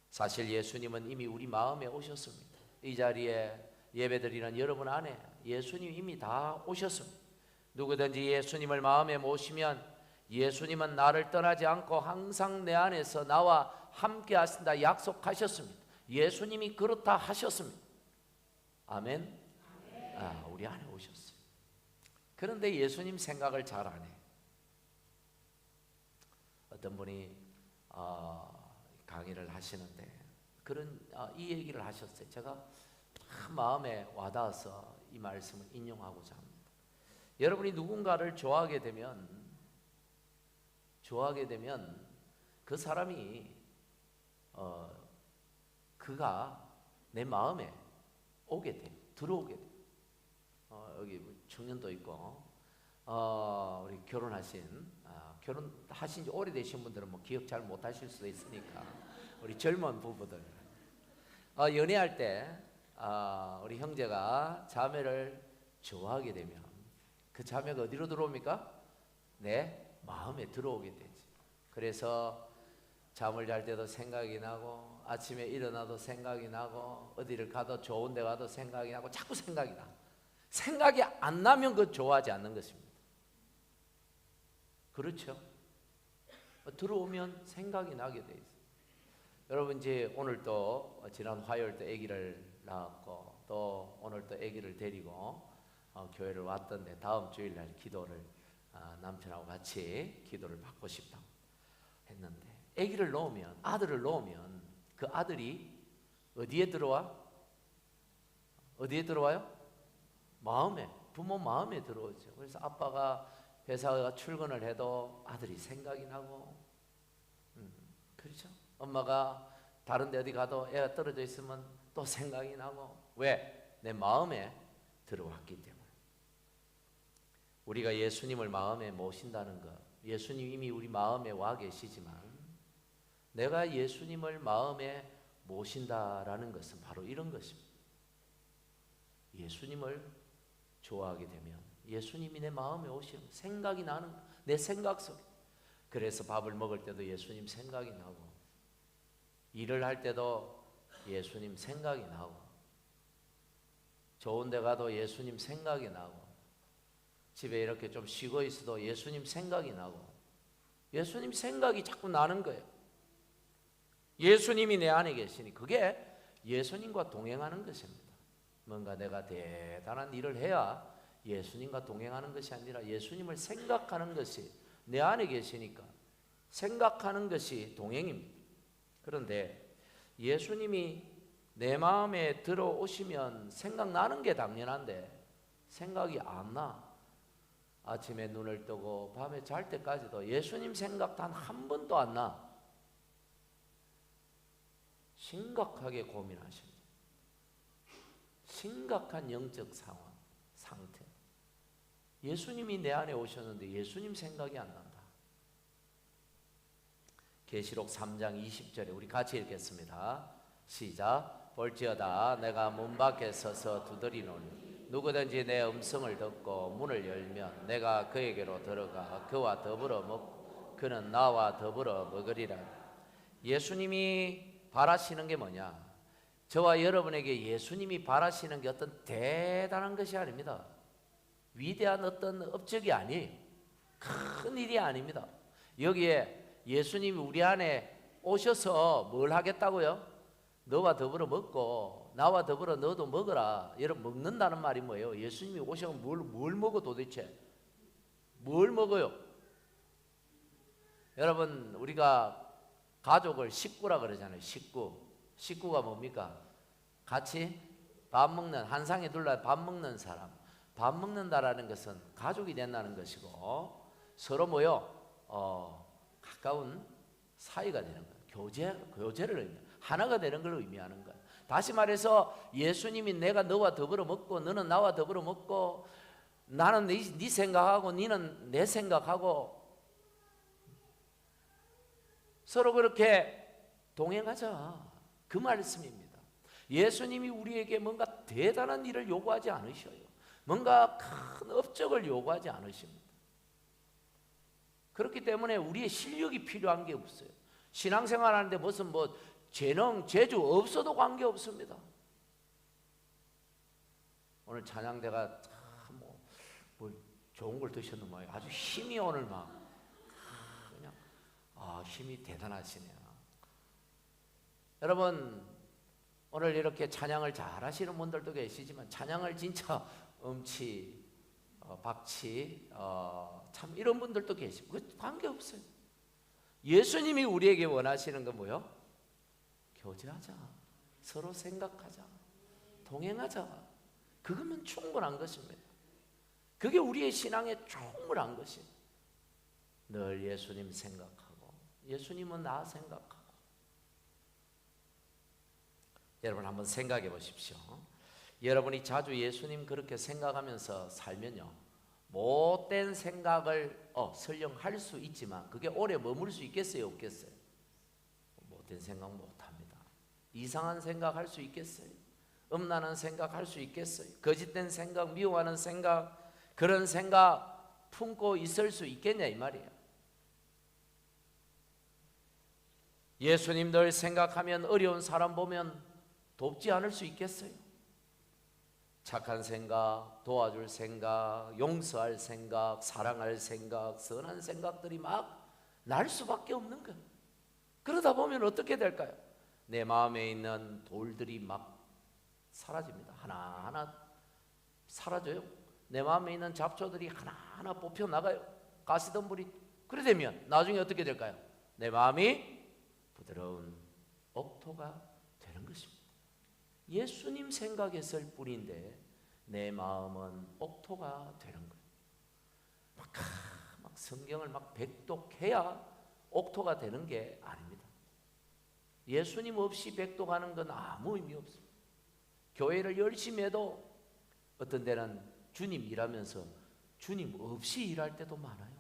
Speaker 3: 사실 예수님은 이미 우리 마음에 오셨습니다. 이 자리에 예배드리는 여러분 안에 예수님이 이미 다 오셨습니다. 누구든지 예수님을 마음에 모시면 예수님은 나를 떠나지 않고 항상 내 안에서 나와 함께 하신다 약속하셨습니다. 예수님이 그렇다 하셨습니다. 아멘. 우리 안에 오셨어요. 그런데 예수님 생각을 잘 안 해. 어떤 분이 강의를 하시는데 이 얘기를 하셨어요. 제가 마음에 와닿아서 이 말씀을 인용하고자 합니다. 여러분이 누군가를 좋아하게 되면 그 사람이 그가 내 마음에 오게 돼요. 들어오게 돼요. 여기 청년도 있고 우리 결혼하신 지 오래되신 분들은 뭐 기억 잘 못하실 수도 있으니까 우리 젊은 부부들 연애할 때 우리 형제가 자매를 좋아하게 되면 그 자매가 어디로 들어옵니까? 내 마음에 들어오게 되지. 그래서 잠을 잘 때도 생각이 나고 아침에 일어나도 생각이 나고 어디를 가도 좋은 데 가도 생각이 나고 자꾸 생각이 나. 생각이 안 나면 그거 좋아하지 않는 것입니다. 그렇죠? 들어오면 생각이 나게 돼 있어요. 여러분 이제 오늘 또 지난 화요일 때 아기를 낳았고 또 오늘 또 아기를 데리고 교회를 왔던데 다음 주일날 기도를 남편하고 같이 기도를 받고 싶다고 했는데 아기를 놓으면 아들을 놓으면 그 아들이 어디에 들어와? 어디에 들어와요? 마음에, 부모 마음에 들어오죠. 그래서 아빠가 회사 출근을 해도 아들이 생각이 나고 그렇죠? 엄마가 다른 데 어디 가도 애가 떨어져 있으면 또 생각이 나고 왜? 내 마음에 들어왔기 때문에. 우리가 예수님을 마음에 모신다는 것, 예수님 이미 우리 마음에 와 계시지만 내가 예수님을 마음에 모신다라는 것은 바로 이런 것입니다. 예수님을 좋아하게 되면 예수님이 내 마음에 오시는 생각이 나는 내 생각 속에. 그래서 밥을 먹을 때도 예수님 생각이 나고 일을 할 때도 예수님 생각이 나고 좋은 데 가도 예수님 생각이 나고 집에 이렇게 좀 쉬고 있어도 예수님 생각이 나고 예수님 생각이 자꾸 나는 거예요. 예수님이 내 안에 계시니 그게 예수님과 동행하는 것입니다. 뭔가 내가 대단한 일을 해야 예수님과 동행하는 것이 아니라 예수님을 생각하는 것이 내 안에 계시니까 생각하는 것이 동행입니다. 그런데 예수님이 내 마음에 들어오시면 생각나는 게 당연한데 생각이 안 나. 아침에 눈을 뜨고 밤에 잘 때까지도 예수님 생각 단 한 번도 안 나. 심각하게 고민하십니다. 심각한 영적 상태. 예수님이 내 안에 오셨는데 예수님 생각이 안 난다. 계시록 3장 20절에 우리 같이 읽겠습니다. 시작. 볼지어다 내가 문 밖에 서서 두드리노니 누구든지 내 음성을 듣고 문을 열면 내가 그에게로 들어가 그와 더불어 먹고 그는 나와 더불어 먹으리라. 예수님이 바라시는 게 뭐냐? 저와 여러분에게 예수님이 바라시는 게 어떤 대단한 것이 아닙니다. 위대한 어떤 업적이 아니에요. 큰 일이 아닙니다. 여기에 예수님이 우리 안에 오셔서 뭘 하겠다고요? 너와 더불어 먹고 나와 더불어 너도 먹어라. 여러분, 먹는다는 말이 뭐예요? 예수님이 오셔서 뭘 먹어 도대체? 뭘 먹어요? 여러분, 우리가 가족을 식구라 그러잖아요. 식구가 뭡니까? 같이 밥 먹는, 한 상에 둘러 밥 먹는 사람. 밥 먹는다라는 것은 가족이 된다는 것이고 서로 가까운 사이가 되는 거예요. 교제를 의미합니다. 하나가 되는 걸 의미하는 거예요. 다시 말해서 예수님이 내가 너와 더불어 먹고 너는 나와 더불어 먹고 나는 네 생각하고 너는 내 생각하고 서로 그렇게 동행하자. 그 말씀입니다. 예수님이 우리에게 뭔가 대단한 일을 요구하지 않으셔요. 뭔가 큰 업적을 요구하지 않으십니다. 그렇기 때문에 우리의 실력이 필요한 게 없어요. 신앙생활 하는데 무슨 재능, 재주 없어도 관계없습니다. 오늘 찬양대가 참 좋은 걸 드셨는 모양이에요. 아주 힘이 오늘 그냥 힘이 대단하시네요. 여러분, 오늘 이렇게 찬양을 잘 하시는 분들도 계시지만 찬양을 진짜 음치, 박치, 참 이런 분들도 계시고 관계없어요. 예수님이 우리에게 원하시는 건 뭐요? 교제하자, 서로 생각하자, 동행하자. 그거면 충분한 것입니다. 그게 우리의 신앙에 충분한 것입니다. 늘 예수님 생각하고 예수님은 나 생각하고. 여러분 한번 생각해 보십시오. 여러분이 자주 예수님 그렇게 생각하면서 살면요, 못된 생각을 설령 할 수 있지만 그게 오래 머물 수 있겠어요, 없겠어요? 못된 생각 못합니다. 이상한 생각 할 수 있겠어요? 음란한 생각 할 수 있겠어요? 거짓된 생각, 미워하는 생각, 그런 생각 품고 있을 수 있겠냐 이 말이에요. 예수님들 생각하면 어려운 사람 보면 돕지 않을 수 있겠어요? 착한 생각, 도와줄 생각, 용서할 생각, 사랑할 생각, 선한 생각들이 막 날 수밖에 없는 거예요. 그러다 보면 어떻게 될까요? 내 마음에 있는 돌들이 막 사라집니다. 하나하나 사라져요. 내 마음에 있는 잡초들이 하나하나 뽑혀 나가요. 가시덤불이. 그래 되면 나중에 어떻게 될까요? 내 마음이 부드러운 옥토가 되는 것입니다. 예수님 생각했을 뿐인데 내 마음은 옥토가 되는 거예요. 막 성경을 막 백독해야 옥토가 되는 게 아닙니다. 예수님 없이 백독하는 건 아무 의미 없습니다. 교회를 열심히 해도 어떤 데는 주님 일하면서 주님 없이 일할 때도 많아요.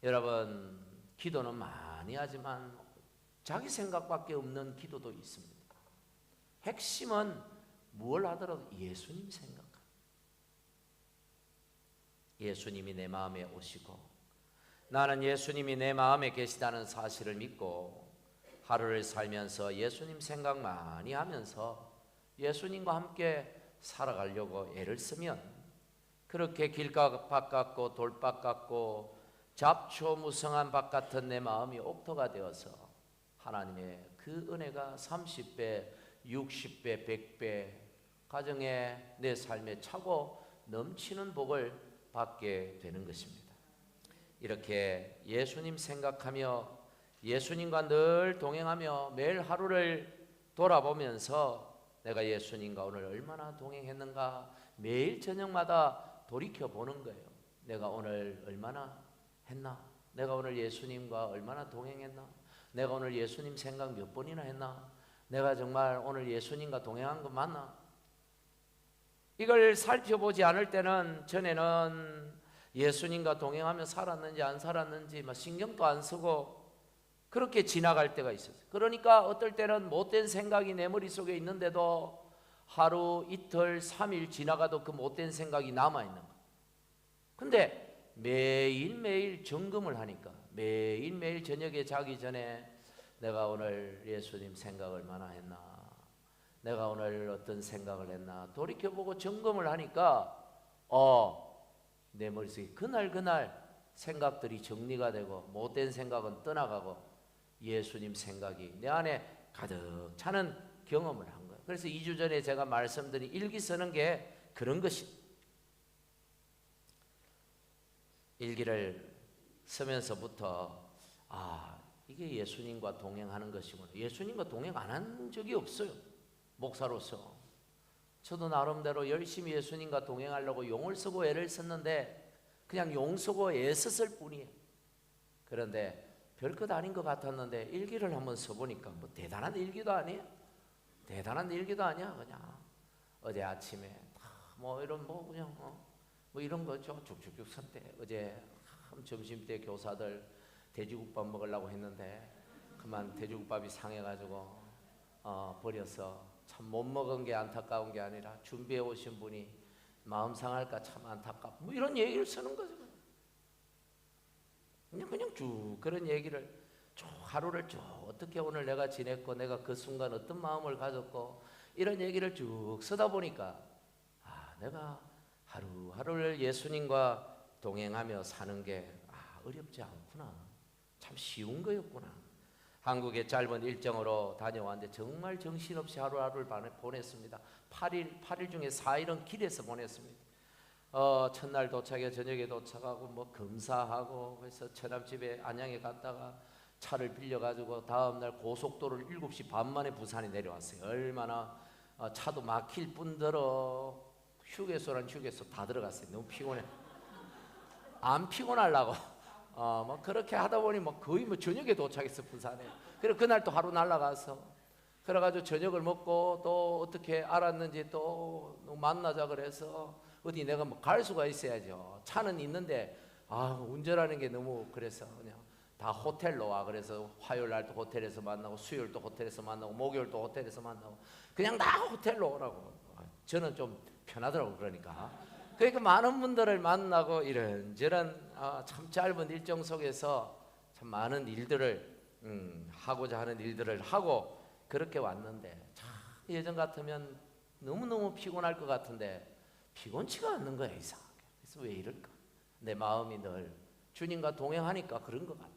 Speaker 3: 여러분, 기도는 많이 하지만 자기 생각밖에 없는 기도도 있습니다. 핵심은 뭘 하더라도 예수님 생각. 예수님이 내 마음에 오시고 나는 예수님이 내 마음에 계시다는 사실을 믿고 하루를 살면서 예수님 생각 많이 하면서 예수님과 함께 살아가려고 애를 쓰면 그렇게 길가 밭 같고 돌밭 같고 잡초 무성한 밭 같은 내 마음이 옥토가 되어서 하나님의 그 은혜가 30배, 60배, 100배 가정에 내 삶에 차고 넘치는 복을 받게 되는 것입니다. 이렇게 예수님 생각하며 예수님과 늘 동행하며 매일 하루를 돌아보면서 내가 예수님과 오늘 얼마나 동행했는가 매일 저녁마다 돌이켜보는 거예요. 내가 오늘 얼마나 했나? 내가 오늘 예수님과 얼마나 동행했나? 내가 오늘 예수님 생각 몇 번이나 했나? 내가 정말 오늘 예수님과 동행한 거 맞나? 이걸 살펴보지 않을 때는 전에는 예수님과 동행하며 살았는지 안 살았는지 막 신경도 안 쓰고 그렇게 지나갈 때가 있었어요. 그러니까 어떨 때는 못된 생각이 내 머릿속에 있는데도 하루, 이틀, 3일 지나가도 그 못된 생각이 남아있는 거예요. 근데 매일매일 점검을 하니까 매일매일 저녁에 자기 전에 내가 오늘 예수님 생각 얼마나 했나, 내가 오늘 어떤 생각을 했나 돌이켜보고 점검을 하니까 내 머릿속에 그날 생각들이 정리가 되고 못된 생각은 떠나가고 예수님 생각이 내 안에 가득 차는 경험을 한 거예요. 그래서 2주 전에 제가 말씀드린 일기 쓰는 게 그런 것입니다. 일기를 쓰면서부터 이게 예수님과 동행하는 것이구나. 예수님과 동행 안 한 적이 없어요. 목사로서 저도 나름대로 열심히 예수님과 동행하려고 용을 쓰고 애를 썼는데 그냥 용 쓰고 애 썼을 뿐이에요. 그런데 별것 아닌 것 같았는데 일기를 한번 써보니까 뭐 대단한 일기도 아니에요. 대단한 일기도 아니야. 그냥 어제 아침에 뭐 이런 뭐 그냥 뭐 이런 거죠. 쭉쭉쭉 썼대. 어제 점심때 교사들 돼지국밥 먹으려고 했는데 그만 돼지국밥이 상해가지고 버려서 참 못 먹은 게 안타까운 게 아니라 준비해 오신 분이 마음 상할까 참 안타깝고 뭐 이런 얘기를 쓰는 거죠. 그냥 쭉 그런 얘기를 쭉 하루를 쭉 어떻게 오늘 내가 지냈고 내가 그 순간 어떤 마음을 가졌고 이런 얘기를 쭉 쓰다 보니까 내가 하루하루를 예수님과 동행하며 사는 게 어렵지 않구나. 참 쉬운 거였구나. 한국에 짧은 일정으로 다녀왔는데 정말 정신없이 하루하루를 보냈습니다. 8일 중에 4일은 길에서 보냈습니다. 첫날 도착해 저녁에 도착하고 뭐 검사하고 그래서 처남집에 안양에 갔다가 차를 빌려가지고 다음날 고속도로를 7시 반 만에 부산에 내려왔어요. 얼마나 차도 막힐 뿐더러 휴게소란 휴게소 다 들어갔어요. 너무 피곤해. 안 피곤하려고 뭐 그렇게 하다 보니 뭐 거의 뭐 저녁에 도착했어 부산에. 그래 그날 또 하루 날라가서 그래가지고 저녁을 먹고 또 어떻게 알았는지 또 만나자 그래서 어디 내가 뭐 갈 수가 있어야죠. 차는 있는데 운전하는 게 너무 그래서 그냥 다 호텔로 와. 그래서 화요일 날도 호텔에서 만나고 수요일도 호텔에서 만나고 목요일도 호텔에서 만나고 그냥 다 호텔로 오라고. 저는 좀 편하더라고. 그러니까 많은 분들을 만나고 이런저런 참 짧은 일정 속에서 참 많은 일들을 하고자 하는 일들을 하고 그렇게 왔는데 참 예전 같으면 너무너무 피곤할 것 같은데 피곤치가 않는 거야 이상하게. 그래서 왜 이럴까? 내 마음이 늘 주님과 동행하니까 그런 것 같아요.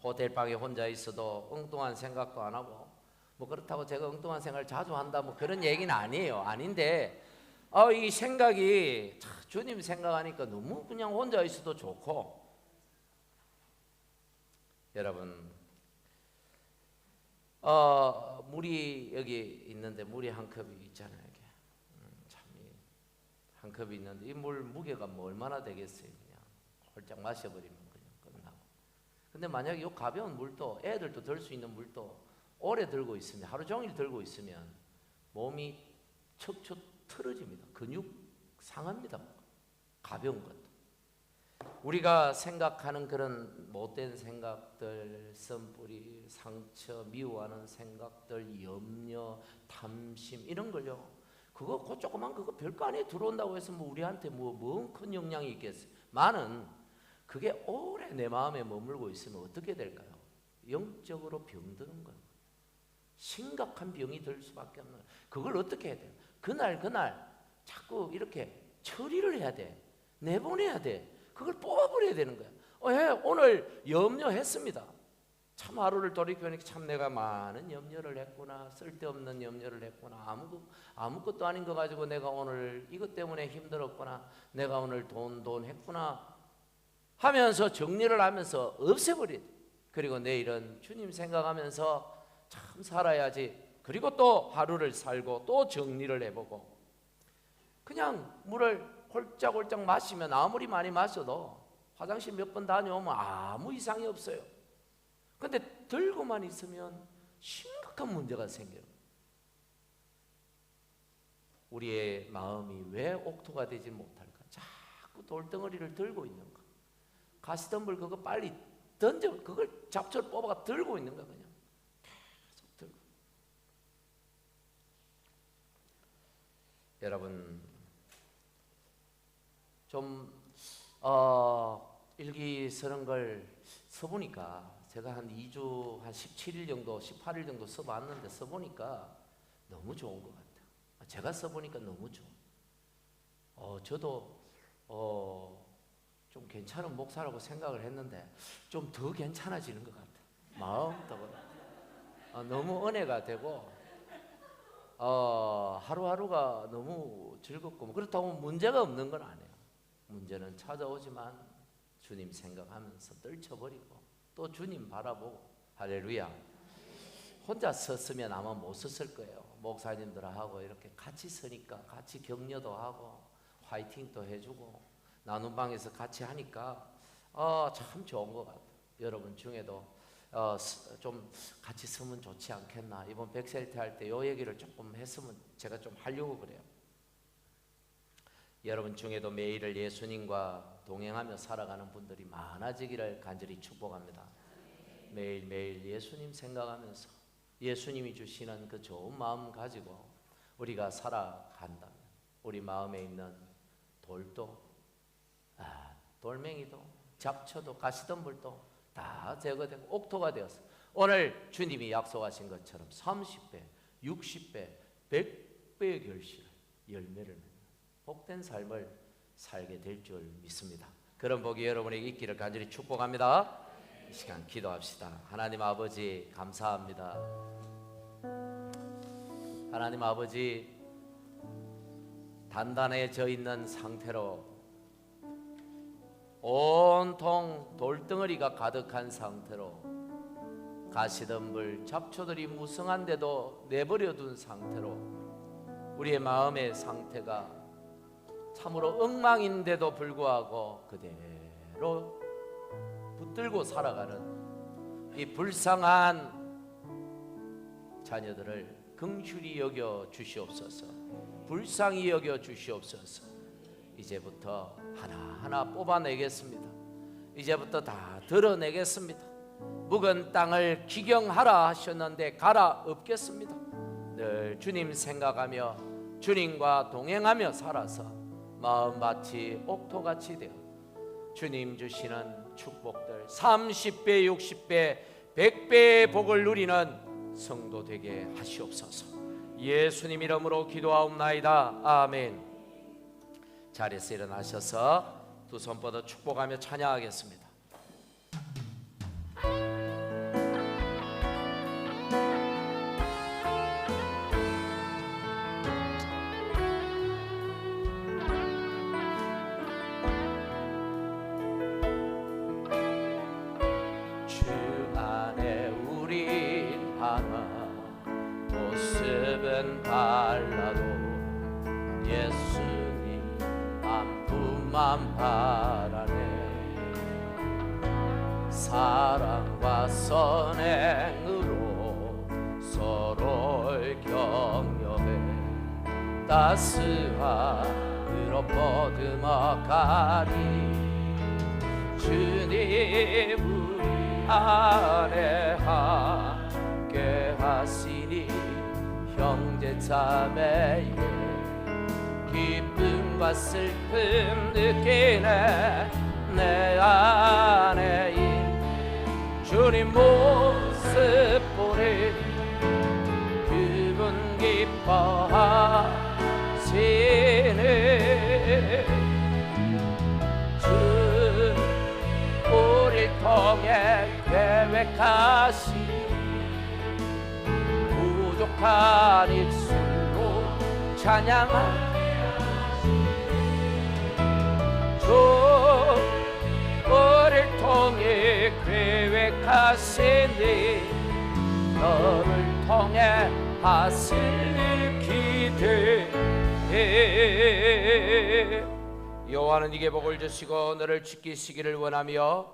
Speaker 3: 호텔방에 혼자 있어도 엉뚱한 생각도 안 하고 뭐 그렇다고 제가 엉뚱한 생각을 자주 한다 뭐 그런 얘기는 아니에요. 아닌데 이 생각이 주님 생각하니까 너무 그냥 혼자 있어도 좋고. 여러분 물이 여기 있는데 물이 한 컵이 있잖아요. 이게 한 컵이 있는데 이 물 무게가 뭐 얼마나 되겠어요. 그냥 홀짝 마셔버리면 그냥 끝나고. 근데 만약에 이 가벼운 물도 애들도 들 수 있는 물도 오래 들고 있으면 하루 종일 들고 있으면 몸이 척척 틀어집니다. 근육 상합니다. 가벼운 것도. 우리가 생각하는 그런 못된 생각들, 쓴뿌리, 상처, 미워하는 생각들, 염려, 탐심 이런 걸요. 그거 그 조그만 그거 별거 아니에 들어온다고 해서 뭐 우리한테 뭔 큰 영향이 있겠어요. 많은 그게 오래 내 마음에 머물고 있으면 어떻게 될까요? 영적으로 병드는 거예요. 심각한 병이 들 수밖에 없는 거예요. 그걸 어떻게 해야 돼요? 그날 자꾸 이렇게 처리를 해야 돼. 내보내야 돼. 그걸 뽑아버려야 되는 거야. 오늘 염려했습니다. 참 하루를 돌이켜보니까 참 내가 많은 염려를 했구나, 쓸데없는 염려를 했구나, 아무것도 아닌 거 가지고 내가 오늘 이것 때문에 힘들었구나, 내가 오늘 돈 했구나 하면서 정리를 하면서 없애버린. 그리고 내일은 주님 생각하면서 참 살아야지. 그리고 또 하루를 살고 또 정리를 해보고, 그냥 물을 홀짝홀짝 마시면 아무리 많이 마셔도 화장실 몇 번 다녀오면 아무 이상이 없어요. 근데 들고만 있으면 심각한 문제가 생겨요. 우리의 마음이 왜 옥토가 되지 못할까? 자꾸 돌덩어리를 들고 있는가? 가시덤불 그거 빨리 던져, 그걸 잡초를 뽑아가 들고 있는가? 그냥 계속 들고. 여러분 좀 일기 쓰는 걸 써보니까, 제가 한 2주, 한 17일 정도, 18일 정도 써봤는데 써보니까 너무 좋은 것 같아요. 제가 써보니까 너무 좋아. 저도 좀 괜찮은 목사라고 생각을 했는데 좀 더 괜찮아지는 것 같아요. 마음도 너무 은혜가 되고 하루하루가 너무 즐겁고, 그렇다고 문제가 없는 건 아니에요. 문제는 찾아오지만 주님 생각하면서 떨쳐버리고 또 주님 바라보고. 할렐루야. 혼자 썼으면 아마 못 썼을 거예요. 목사님들하고 이렇게 같이 서니까 같이 격려도 하고 화이팅도 해주고 나눔방에서 같이 하니까 참 좋은 것 같아요. 여러분 중에도 좀 같이 쓰면 좋지 않겠나. 이번 백셀트 할 때 이 얘기를 조금 했으면 제가 좀 하려고 그래요. 여러분 중에도 매일을 예수님과 동행하며 살아가는 분들이 많아지기를 간절히 축복합니다. 매일매일 예수님 생각하면서 예수님이 주시는 그 좋은 마음 가지고 우리가 살아간다면 우리 마음에 있는 돌도 돌멩이도 잡초도 가시덤불도 다 제거되고 옥토가 되었어. 오늘 주님이 약속하신 것처럼 30배, 60배, 100배의 결실을, 열매를 맺는 복된 삶을 살게 될 줄 믿습니다. 그런 복이 여러분에게 있기를 간절히 축복합니다. 이 시간 기도합시다. 하나님 아버지 감사합니다. 하나님 아버지, 단단해져 있는 상태로 온통 돌덩어리가 가득한 상태로 가시덤불 잡초들이 무성한데도 내버려둔 상태로 우리의 마음의 상태가 참으로 엉망인데도 불구하고 그대로 붙들고 살아가는 이 불쌍한 자녀들을 긍휼히 여겨 주시옵소서. 불쌍히 여겨 주시옵소서. 이제부터 하나하나 뽑아내겠습니다. 이제부터 다 드러내겠습니다. 묵은 땅을 기경하라 하셨는데 갈아 엎겠습니다. 늘 주님 생각하며 주님과 동행하며 살아서 마음밭이 옥토같이 되어 주님 주시는 축복들 30배, 60배, 100배의 복을 누리는 성도 되게 하시옵소서. 예수님 이름으로 기도하옵나이다. 아멘. 자리에서 일어나셔서 두 손 뻗어 축복하며 찬양하겠습니다. 주 안에 우린 하나 모습은 달라도 예수님 안뿐만 바라네. 사랑과 선행으로 서로를 격려해 따스함으로 보듬어 가리. 주님 우리 안에 함께 하시니 형제자매의 기쁨과 슬픔 느끼네. 내 안에 이 주님 모습 보니 그분 기뻐하시네. 주 우릴 통해 계획 계획하시 부족한 입술로 찬양하네 저를 통해 계획하시니 너를 통해 하실 기대해 여호와는 네게 복을 주시고 너를 지키시기를 원하며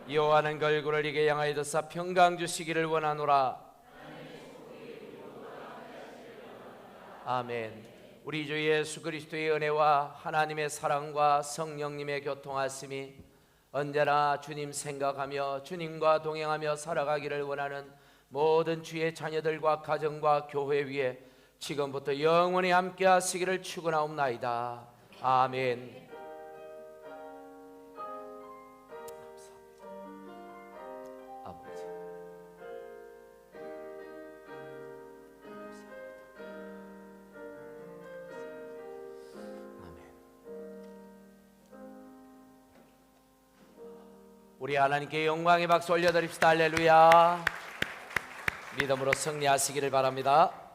Speaker 3: 여호와는 그 얼굴을 네게 향하여 드사 평강 주시기를 원하노라. 아멘. 우리 주 예수 그리스도의 은혜와 하나님의 사랑과 성령님의 교통하심이 언제나 주님 생각하며 주님과 동행하며 살아가기를 원하는 모든 주의 자녀들과 가정과 교회 위에 지금부터 영원히 함께 하시기를 축원하옵나이다. 아멘. 아버지 아멘. 우리 하나님께 영광의 박수 올려드립시다. 할렐루야. 믿음으로 승리하시기를 바랍니다.